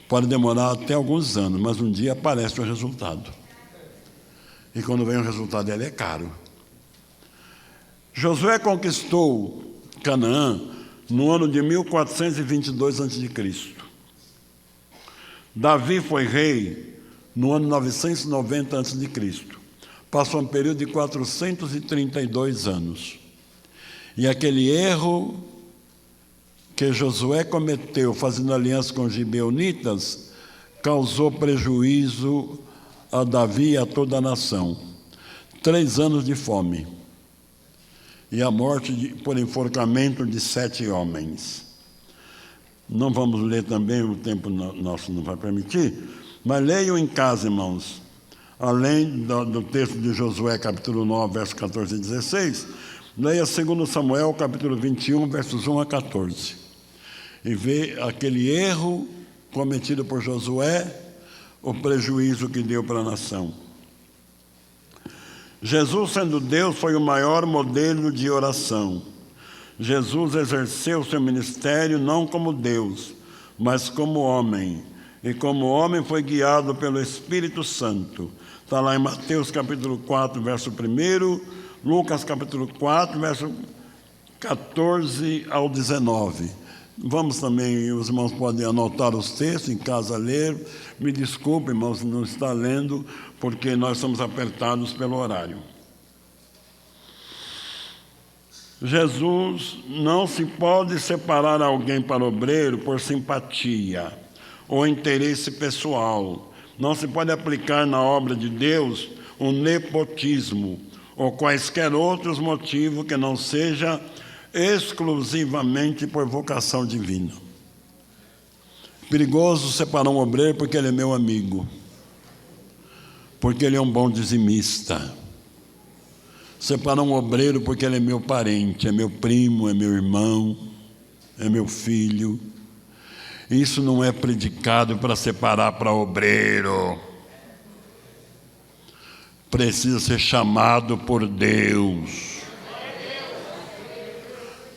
Pode demorar até alguns anos, mas um dia aparece o resultado. E quando vem o resultado, ele é caro. Josué conquistou Canaã no ano de 1422 a.C. Davi foi rei no ano 990 a.C. Passou um período de 432 anos. E aquele erro que Josué cometeu, fazendo aliança com os gibeonitas, causou prejuízo a Davi e a toda a nação. 3 anos de fome. E a morte por enforcamento de 7 homens. Não vamos ler também, o tempo nosso não vai permitir, mas leiam em casa, irmãos. Além do texto de Josué, capítulo 9, versos 14 e 16, leia 2 Samuel, capítulo 21, versos 1 a 14. E vê aquele erro cometido por Josué, o prejuízo que deu para a nação. Jesus, sendo Deus, foi o maior modelo de oração. Jesus exerceu seu ministério não como Deus, mas como homem. E como homem foi guiado pelo Espírito Santo. Está lá em Mateus capítulo 4, verso 1, Lucas capítulo 4, verso 14 ao 19. Vamos também, os irmãos podem anotar os textos em casa, ler. Me desculpe, irmãos, não está lendo, porque nós somos apertados pelo horário. Jesus não se pode separar alguém para obreiro por simpatia ou interesse pessoal. Não se pode aplicar na obra de Deus o nepotismo ou quaisquer outros motivos que não seja exclusivamente por vocação divina. Perigoso separar um obreiro porque ele é meu amigo, porque ele é um bom dizimista. Separar um obreiro porque ele é meu parente, é meu primo, é meu irmão, é meu filho. Isso não é predicado para separar para obreiro. Precisa ser chamado por Deus.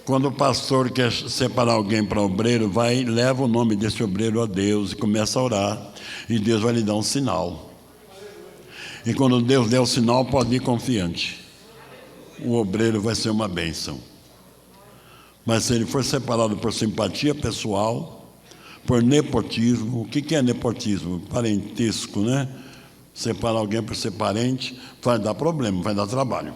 Quando o pastor quer separar alguém para obreiro, vai e leva o nome desse obreiro a Deus e começa a orar. E Deus vai lhe dar um sinal. E quando Deus der o sinal, pode ir confiante. O obreiro vai ser uma bênção. Mas se ele for separado por simpatia pessoal, por nepotismo, o que é nepotismo? Parentesco, né? Separar alguém por ser parente vai dar problema, vai dar trabalho.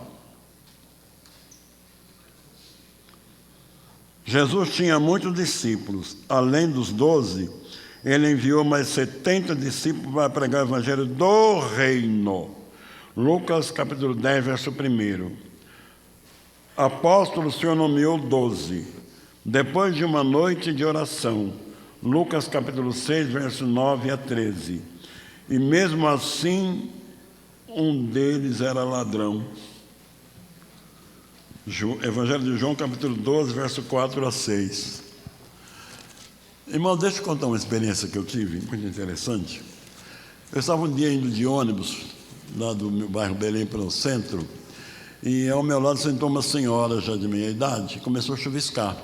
Jesus tinha muitos discípulos. Além dos 12, ele enviou mais 70 discípulos para pregar o evangelho do reino. Lucas capítulo 10, verso 1. Apóstolo, o Senhor nomeou 12. Depois de uma noite de oração. Lucas capítulo 6, verso 9 a 13. E mesmo assim, um deles era ladrão. Evangelho de João, capítulo 12, verso 4 a 6. Irmão, deixa eu contar uma experiência que eu tive, muito interessante. Eu estava um dia indo de ônibus, lá do meu bairro Belém para o centro, e ao meu lado sentou uma senhora já de meia idade, e começou a chuviscar.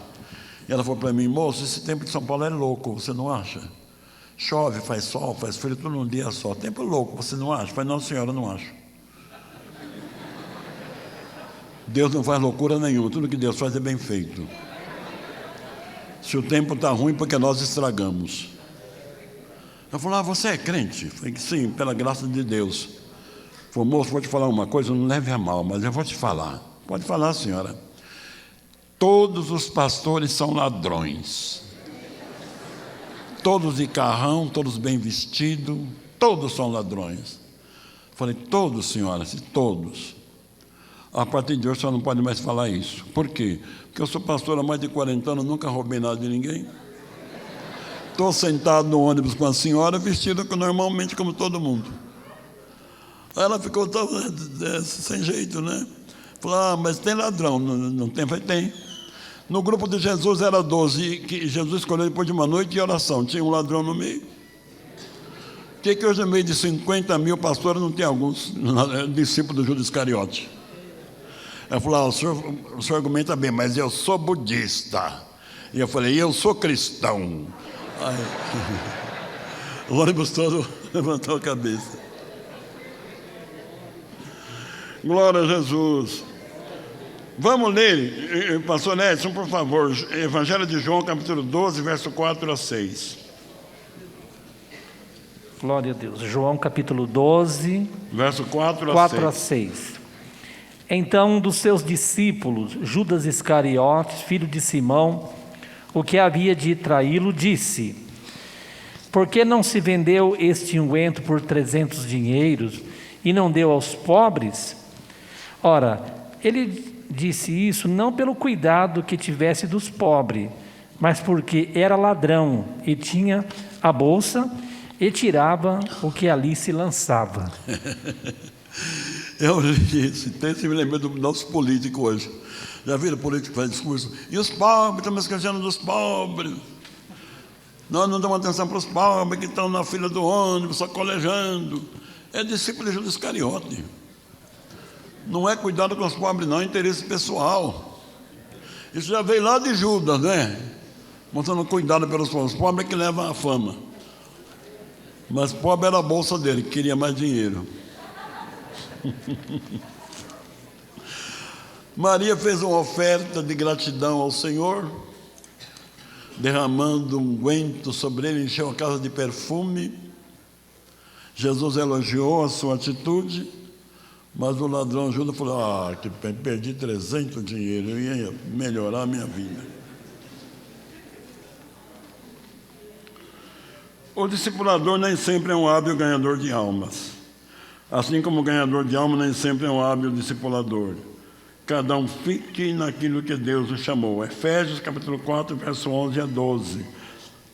E ela falou para mim: moço, esse tempo de São Paulo é louco, você não acha? Chove, faz sol, faz frio, tudo num dia só. Tempo louco, você não acha? Eu falei: não, senhora, não acho. Deus não faz loucura nenhuma, tudo que Deus faz é bem feito. Se o tempo está ruim, porque nós estragamos. Eu falei: você é crente? Eu falei: sim, pela graça de Deus. Eu falei: moço, vou te falar uma coisa, não leve a mal, mas eu vou te falar. Pode falar, senhora. Todos os pastores são ladrões. Todos de carrão, todos bem vestidos, todos são ladrões. Eu falei: todos, senhora, todos. A partir de hoje, você não pode mais falar isso. Por quê? Porque eu sou pastor há mais de 40 anos, nunca roubei nada de ninguém. Estou sentado no ônibus com a senhora, vestida normalmente como todo mundo. Aí ela ficou sem jeito, né? Falou: mas tem ladrão. Não tem? Falei: tem. No grupo de Jesus era 12, que Jesus escolheu depois de uma noite de oração. Tinha um ladrão no meio. Por que hoje, no meio de 50 mil pastores, não tem alguns discípulos do Judas Iscariote? Ela falou: o senhor argumenta bem, mas eu sou budista. E eu falei, eu sou cristão. Aí, o ônibus todo levantou a cabeça. Glória a Jesus. Vamos ler, pastor Edson, por favor, Evangelho de João, capítulo 12, verso 4 a 6. Glória a Deus. João capítulo 12, verso 4 a 6. Então um dos seus discípulos, Judas Iscariotes, filho de Simão, o que havia de traí-lo, disse: por que não se vendeu este unguento por 300 dinheiros e não deu aos pobres? Ora, ele disse isso não pelo cuidado que tivesse dos pobres, mas porque era ladrão e tinha a bolsa e tirava o que ali se lançava. Eu li esse texto e me lembrei do nosso político hoje. Já viram o político que faz discurso? E os pobres, estamos esquecendo dos pobres. Nós não damos atenção para os pobres que estão na fila do ônibus, sacolejando. É discípulo de Judas Iscariote. Não é cuidado com os pobres, não, é interesse pessoal. Isso já veio lá de Judas, né? Mostrando cuidado pelos pobres. Os pobres é que levam a fama. Mas pobre era a bolsa dele, que queria mais dinheiro. Maria fez uma oferta de gratidão ao Senhor, derramando um unguento sobre ele, encheu a casa de perfume. Jesus elogiou a sua atitude, mas o ladrão Judas falou: que perdi 300 dinheiro, eu ia melhorar a minha vida. O discipulador nem sempre é um hábil ganhador de almas. Assim como o ganhador de alma nem sempre é um hábil discipulador. Cada um fique naquilo que Deus o chamou. Efésios capítulo 4, verso 11 a 12.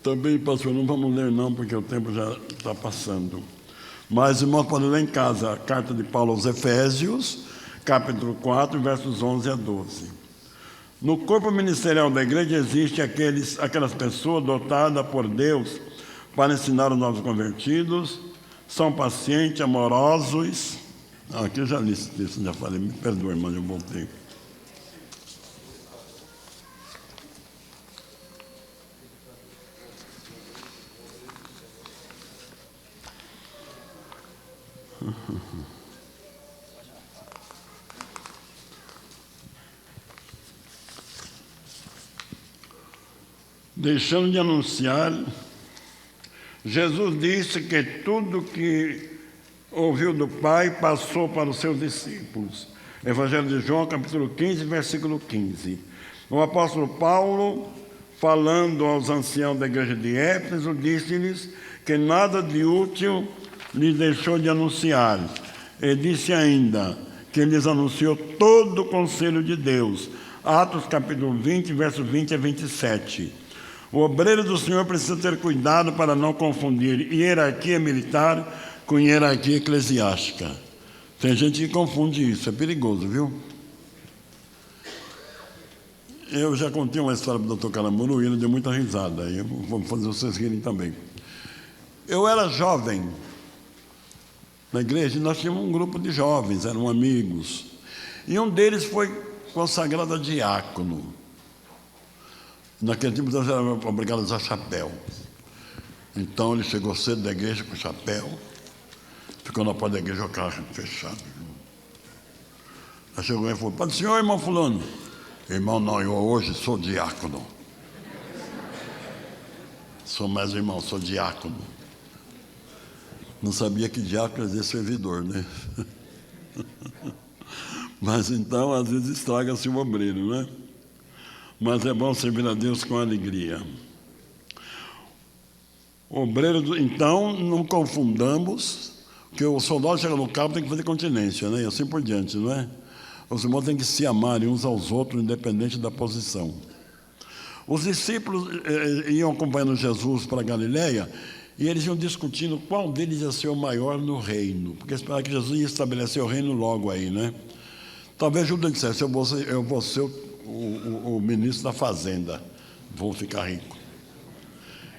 Também, pastor, não vamos ler não, porque o tempo já está passando. Mas irmãos podem ler em casa a carta de Paulo aos Efésios, capítulo 4, versos 11 a 12. No corpo ministerial da igreja existe aquelas pessoas dotadas por Deus para ensinar os novos convertidos. São pacientes, amorosos. Aqui eu já li esse texto, já falei, me perdoe, mas eu voltei. Deixando de anunciar, Jesus disse que tudo que ouviu do Pai passou para os seus discípulos. Evangelho de João, capítulo 15, versículo 15. O apóstolo Paulo, falando aos anciãos da igreja de Éfeso, disse-lhes que nada de útil lhes deixou de anunciar. Ele disse ainda que lhes anunciou todo o conselho de Deus. Atos capítulo 20, versos 20 a 27. O obreiro do Senhor precisa ter cuidado para não confundir hierarquia militar com hierarquia eclesiástica. Tem gente que confunde isso, é perigoso, viu? Eu já contei uma história para o Dr. Calamuru e ele deu muita risada. Eu vou fazer vocês rirem também. Eu era jovem na igreja e nós tínhamos um grupo de jovens, eram amigos. E um deles foi consagrado a diácono. Naquele tempo nós éramos obrigados a usar chapéu. Então ele chegou cedo da igreja com chapéu, ficou na porta da igreja, o carro fechado. Aí chegou e falou: Pai do Senhor, irmão fulano. Irmão, não, eu hoje sou diácono. Sou mais irmão, sou diácono. Não sabia que diácono é servidor, né? Mas então, às vezes, estraga-se o obreiro, né? Mas é bom servir a Deus com alegria. Obreiro, então, não confundamos, que o soldado chega no cabo tem que fazer continência, né? E assim por diante, não é? Os irmãos têm que se amarem uns aos outros, independente da posição. Os discípulos iam acompanhando Jesus para a Galileia e eles iam discutindo qual deles ia ser o maior no reino, porque esperavam que Jesus ia estabelecer o reino logo aí, né? Talvez Judas dissesse: eu vou ser o ministro da fazenda, vou ficar rico.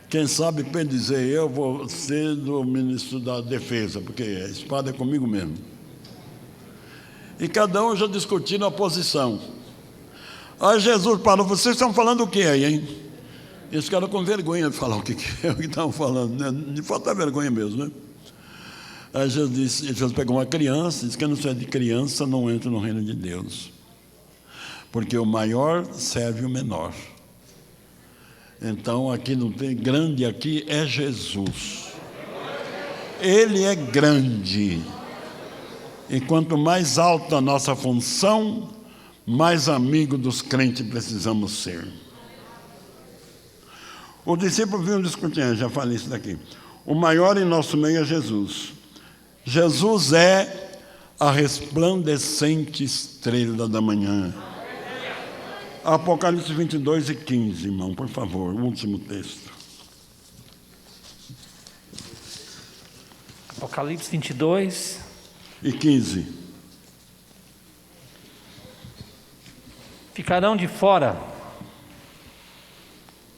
Quem sabe Pedro dizer: eu vou ser o ministro da defesa, porque a espada é comigo mesmo. E cada um já discutindo a posição. Aí Jesus parou, vocês estão falando o que aí, hein? Eles ficaram com vergonha de falar o que é o que estavam falando, né? De falta vergonha mesmo, né? Aí Jesus pegou uma criança e disse: quem não serve de criança não entra no reino de Deus, porque o maior serve o menor. Então aqui não tem grande, aqui é Jesus. Ele é grande. E quanto mais alta a nossa função, mais amigo dos crentes precisamos ser. Os discípulos vinham discutindo, já falei isso daqui. O maior em nosso meio é Jesus. Jesus é a resplandecente estrela da manhã. Apocalipse 22 e 15, irmão, por favor, o último texto. Apocalipse 22 e 15. Ficarão de fora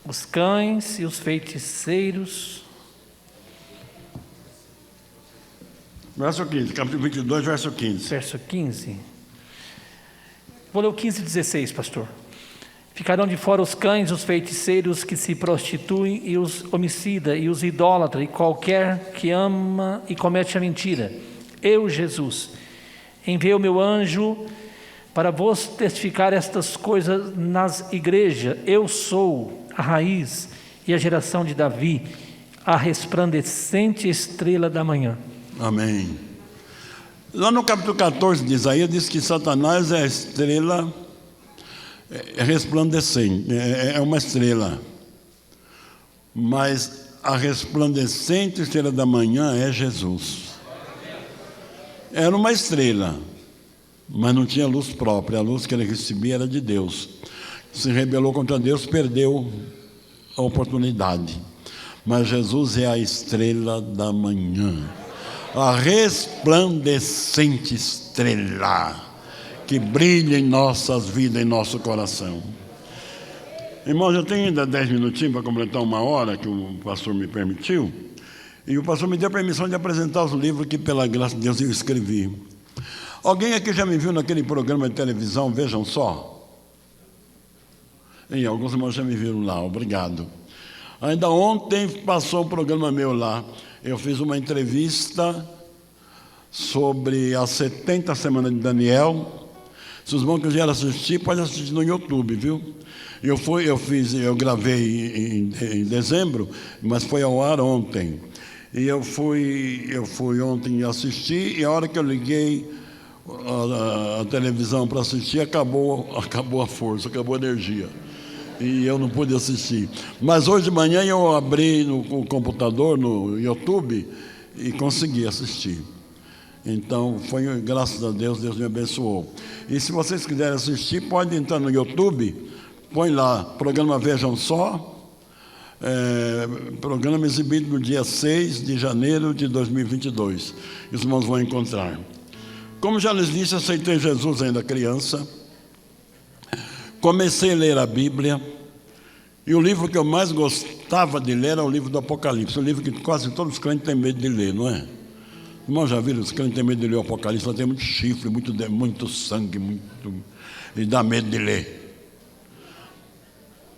os cães e os feiticeiros. Verso 15, capítulo 22, verso 15. Verso 15. Vou ler o 15 e 16, pastor. Ficarão de fora os cães, os feiticeiros que se prostituem, e os homicidas, e os idólatras, e qualquer que ama e comete a mentira. Eu, Jesus, enviei o meu anjo para vos testificar estas coisas nas igrejas. Eu sou a raiz e a geração de Davi, a resplandecente estrela da manhã. Amém. Lá no capítulo 14 de Isaías diz que Satanás é a estrela resplandecente, é uma estrela, mas a resplandecente estrela da manhã é Jesus. Era uma estrela, mas não tinha luz própria, a luz que ele recebia era de Deus. Se rebelou contra Deus, perdeu a oportunidade. Mas Jesus é a estrela da manhã, a resplandecente estrela que brilha em nossas vidas, em nosso coração. Irmãos, eu tenho ainda 10 minutinhos para completar 1 hora que o pastor me permitiu, e o pastor me deu a permissão de apresentar os livros que, pela graça de Deus, eu escrevi. Alguém aqui já me viu naquele programa de televisão, Vejam Só? E alguns irmãos já me viram lá, obrigado. Ainda ontem passou um programa meu lá, eu fiz uma entrevista sobre as 70 semanas de Daniel. Se os irmãos quiserem assistir, pode assistir no YouTube, viu? Eu gravei em dezembro, mas foi ao ar ontem. E eu fui ontem assistir, e a hora que eu liguei a televisão para assistir, acabou a força, acabou a energia. E eu não pude assistir. Mas hoje de manhã eu abri no computador, no YouTube, e consegui assistir. Então, foi graças a Deus, Deus me abençoou. E se vocês quiserem assistir, pode entrar no YouTube, põe lá, programa Vejam Só, programa exibido no dia 6 de janeiro de 2022. Os irmãos vão encontrar. Como já lhes disse, aceitei Jesus ainda criança, comecei a ler a Bíblia, e o livro que eu mais gostava de ler era o livro do Apocalipse, o livro que quase todos os crentes têm medo de ler, não é? Irmãos, já viram? Os crentes têm medo de ler o Apocalipse, lá tem muito chifre, muito sangue, e dá medo de ler.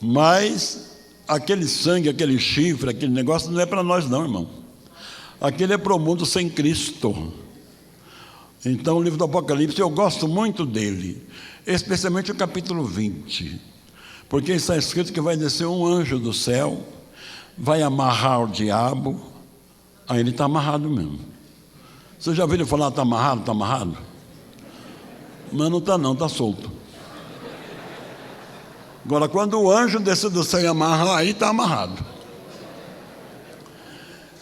Mas aquele sangue, aquele chifre, aquele negócio não é para nós não, irmão. Aquele é para o mundo sem Cristo. Então o livro do Apocalipse, eu gosto muito dele, especialmente o capítulo 20, porque está escrito que vai descer um anjo do céu, vai amarrar o diabo. Aí ele está amarrado mesmo. Você já ouviu falar, está amarrado? Está amarrado? Mas não está não, está solto. Agora, quando o anjo descer do céu e amarrar, aí está amarrado.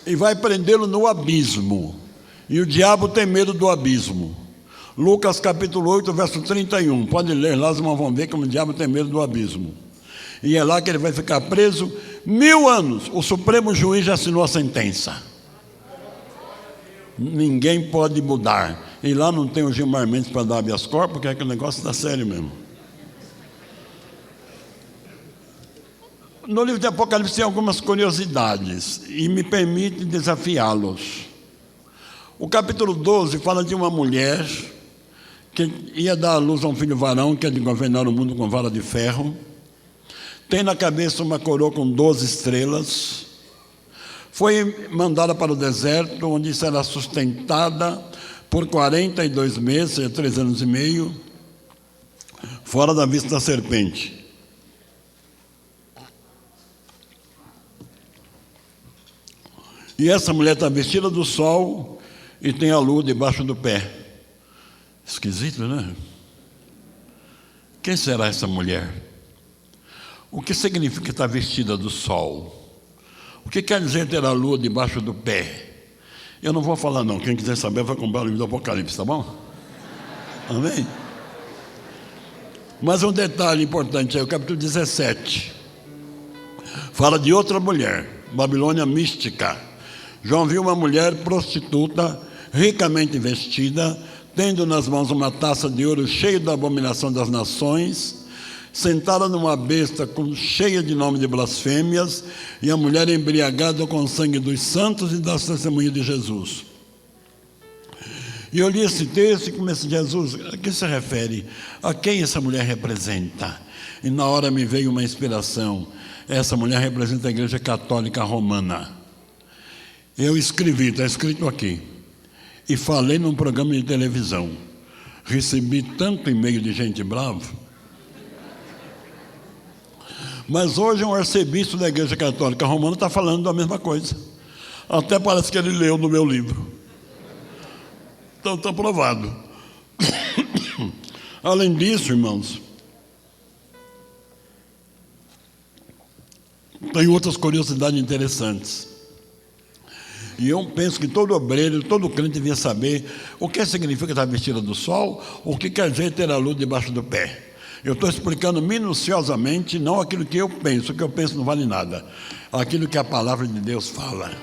E vai prendê-lo no abismo. E o diabo tem medo do abismo. Lucas capítulo 8, verso 31. Pode ler lá, os irmãos vão ver como o diabo tem medo do abismo. E é lá que ele vai ficar preso 1000 anos. O Supremo Juiz já assinou a sentença. Ninguém pode mudar. E lá não tem o Gilmar Mendes para dar habeas corpus, porque aquele negócio está sério mesmo. No livro de Apocalipse tem algumas curiosidades, e me permite desafiá-los. O capítulo 12 fala de uma mulher que ia dar à luz a um filho varão, que é de governar o mundo com vara de ferro. Tem na cabeça uma coroa com 12 estrelas. Foi mandada para o deserto, onde será sustentada por 42 meses, 3 anos e meio, fora da vista da serpente. E essa mulher está vestida do sol e tem a lua debaixo do pé. Esquisito, né? Quem será essa mulher? O que significa estar vestida do sol? O que quer dizer ter a lua debaixo do pé? Eu não vou falar não, quem quiser saber vai comprar o livro do Apocalipse, tá bom? Amém? Mas um detalhe importante, é o capítulo 17. Fala de outra mulher, Babilônia mística. João viu uma mulher prostituta, ricamente vestida, tendo nas mãos uma taça de ouro cheia da abominação das nações, sentada numa besta cheia de nome de blasfêmias, e a mulher embriagada com o sangue dos santos e das testemunhas de Jesus. E eu li esse texto e comecei, Jesus, a que se refere? A quem essa mulher representa? E na hora me veio uma inspiração. Essa mulher representa a Igreja Católica Romana. Eu escrevi, está escrito aqui, e falei num programa de televisão. Recebi tanto e-mail de gente brava. Mas hoje um arcebispo da Igreja Católica Romana está falando da mesma coisa. Até parece que ele leu no meu livro. Então está provado. Além disso, irmãos, tem outras curiosidades interessantes. E eu penso que todo obreiro, todo crente devia saber o que significa estar vestida do sol, o que quer dizer ter a luz debaixo do pé. Eu estou explicando minuciosamente, não aquilo que eu penso. O que eu penso não vale nada. Aquilo que a palavra de Deus fala.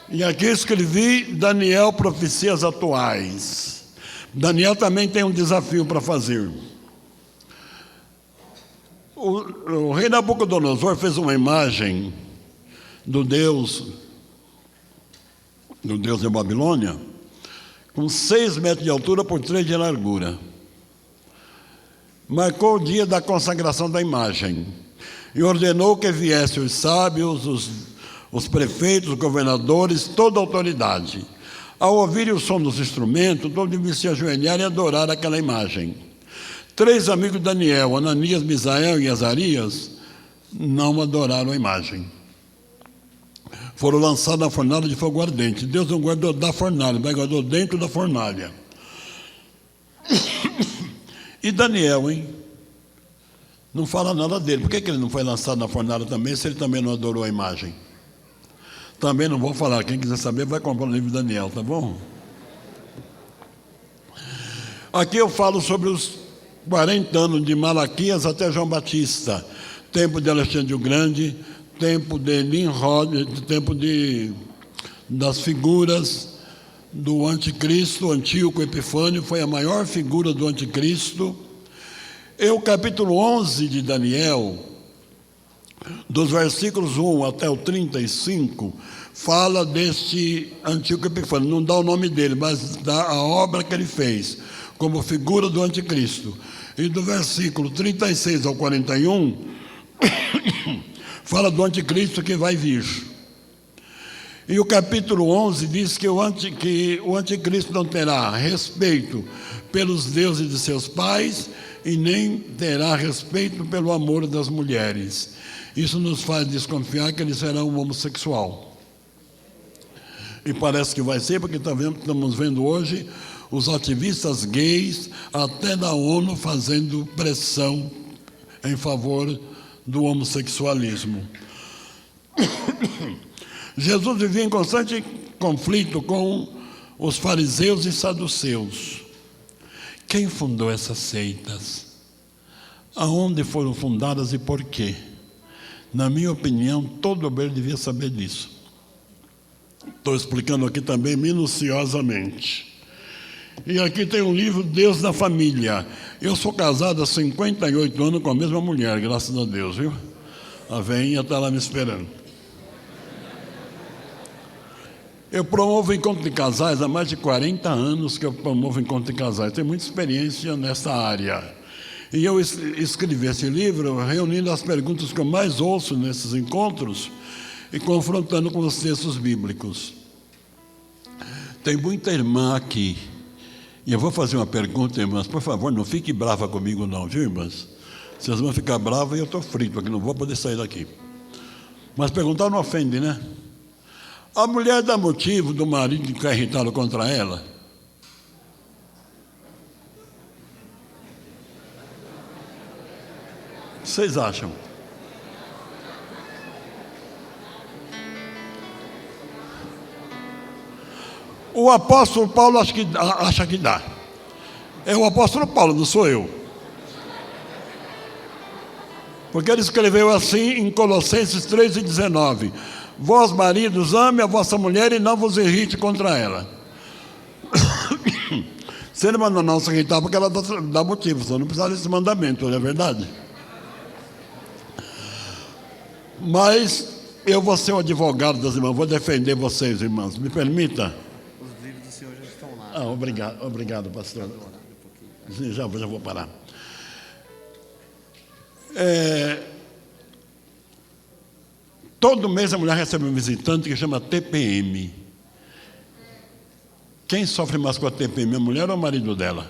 E aqui escrevi Daniel, profecias atuais. Daniel também tem um desafio para fazer. O rei Nabucodonosor fez uma imagem do Deus da Babilônia, com 6 metros de altura por 3 de largura. Marcou o dia da consagração da imagem e ordenou que viessem os sábios, os prefeitos, os governadores, toda a autoridade. Ao ouvirem o som dos instrumentos, todos deviam se ajoelhar e adorar aquela imagem. 3 amigos de Daniel, Ananias, Misael e Azarias, não adoraram a imagem. Foram lançados na fornalha de fogo ardente. Deus não guardou da fornalha, mas guardou dentro da fornalha. E Daniel, hein? Não fala nada dele. Por que ele não foi lançado na fornalha também, se ele também não adorou a imagem? Também não vou falar. Quem quiser saber, vai comprar o livro de Daniel, tá bom? Aqui eu falo sobre os 40 anos de Malaquias até João Batista. Tempo de Alexandre o Grande, tempo de Nimrod, tempo das figuras do anticristo. Antíoco Epifânio foi a maior figura do anticristo. E o capítulo 11 de Daniel, dos versículos 1 até o 35, fala deste Antíoco Epifânio. Não dá o nome dele, mas dá a obra que ele fez como figura do anticristo. E do versículo 36 ao 41 fala do anticristo que vai vir. E o capítulo 11 diz que o anticristo não terá respeito pelos deuses de seus pais e nem terá respeito pelo amor das mulheres. Isso nos faz desconfiar que ele será um homossexual. E parece que vai ser, porque estamos vendo hoje os ativistas gays, até da ONU, fazendo pressão em favor do homossexualismo. Jesus vivia em constante conflito com os fariseus e saduceus. Quem fundou essas seitas? Aonde foram fundadas e por quê? Na minha opinião, todo obreiro devia saber disso. Estou explicando aqui também minuciosamente. E aqui tem um livro, Deus na Família. Eu sou casado há 58 anos com a mesma mulher, graças a Deus, viu? A veinha está lá me esperando. Eu promovo encontro de casais há mais de 40 anos que eu promovo encontro de casais. Tenho muita experiência nessa área. E eu escrevi esse livro reunindo as perguntas que eu mais ouço nesses encontros e confrontando com os textos bíblicos. Tem muita irmã aqui. E eu vou fazer uma pergunta, irmãs. Por favor, não fique brava comigo não, viu, irmãs? Vocês vão ficar bravas e eu estou frito aqui, não vou poder sair daqui. Mas perguntar não ofende, né? A mulher dá motivo do marido ficar irritado contra ela? O que vocês acham? O apóstolo Paulo acha que dá. É o apóstolo Paulo, não sou eu. Porque ele escreveu assim em Colossenses 3:19: Vós, maridos, ame a vossa mulher e não vos irrite contra ela. Se ele mandou não se irritar, porque ela dá motivo, só não precisa desse mandamento, não é verdade? Mas eu vou ser o advogado das irmãs, vou defender vocês, irmãos. Me permita? Os livros do senhor já estão lá. Ah, obrigado, pastor. Já vou parar. Todo mês a mulher recebe um visitante que chama TPM. Quem sofre mais com a TPM, a mulher ou o marido dela?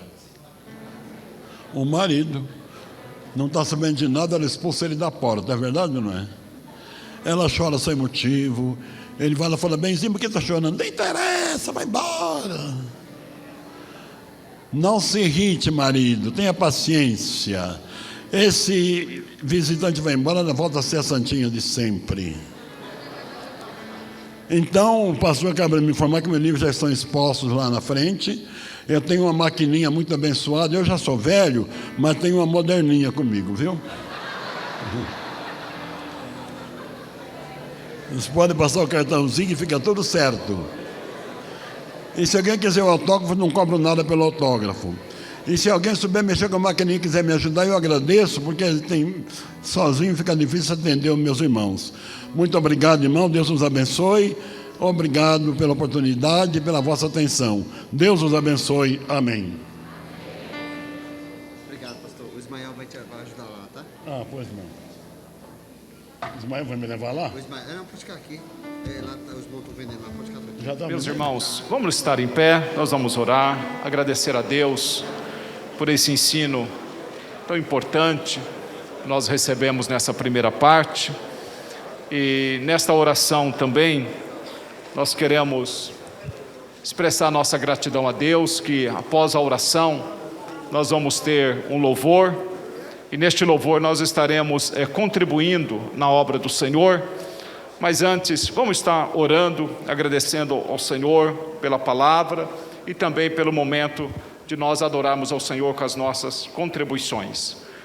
O marido. Não está sabendo de nada, ela expulsa ele da porta, é verdade ou não é? Ela chora sem motivo. Ele vai lá e fala: benzinho, por que está chorando? Não interessa, vai embora. Não se irrite, marido, tenha paciência. Esse visitante vai embora, ela volta a ser a santinha de sempre. Então, o pastor acaba de me informar que meus livros já estão expostos lá na frente. Eu tenho uma maquininha muito abençoada. Eu já sou velho, mas tenho uma moderninha comigo, viu? Vocês podem passar o cartãozinho e fica tudo certo. E se alguém quiser o autógrafo, não cobro nada pelo autógrafo. E se alguém souber mexer com a maquininha e quiser me ajudar, eu agradeço, porque sozinho fica difícil atender os meus irmãos. Muito obrigado, irmão. Deus nos abençoe. Obrigado pela oportunidade e pela vossa atenção. Deus os abençoe. Amém. Obrigado, pastor. O Ismael vai ajudar lá, tá? Ah, pois não. Ismael vai me levar lá? O Ismael, não, pode ficar aqui. Lá os irmãos estão vendendo lá, pode ficar tranquilo. Já tá Meus vendo? irmãos, vamos estar em pé, nós vamos orar, agradecer a Deus por esse ensino tão importante que nós recebemos nessa primeira parte. E nesta oração também, nós queremos expressar nossa gratidão a Deus, que após a oração, nós vamos ter um louvor, e neste louvor nós estaremos contribuindo na obra do Senhor. Mas antes, vamos estar orando, agradecendo ao Senhor pela palavra e também pelo momento de nós adorarmos ao Senhor com as nossas contribuições.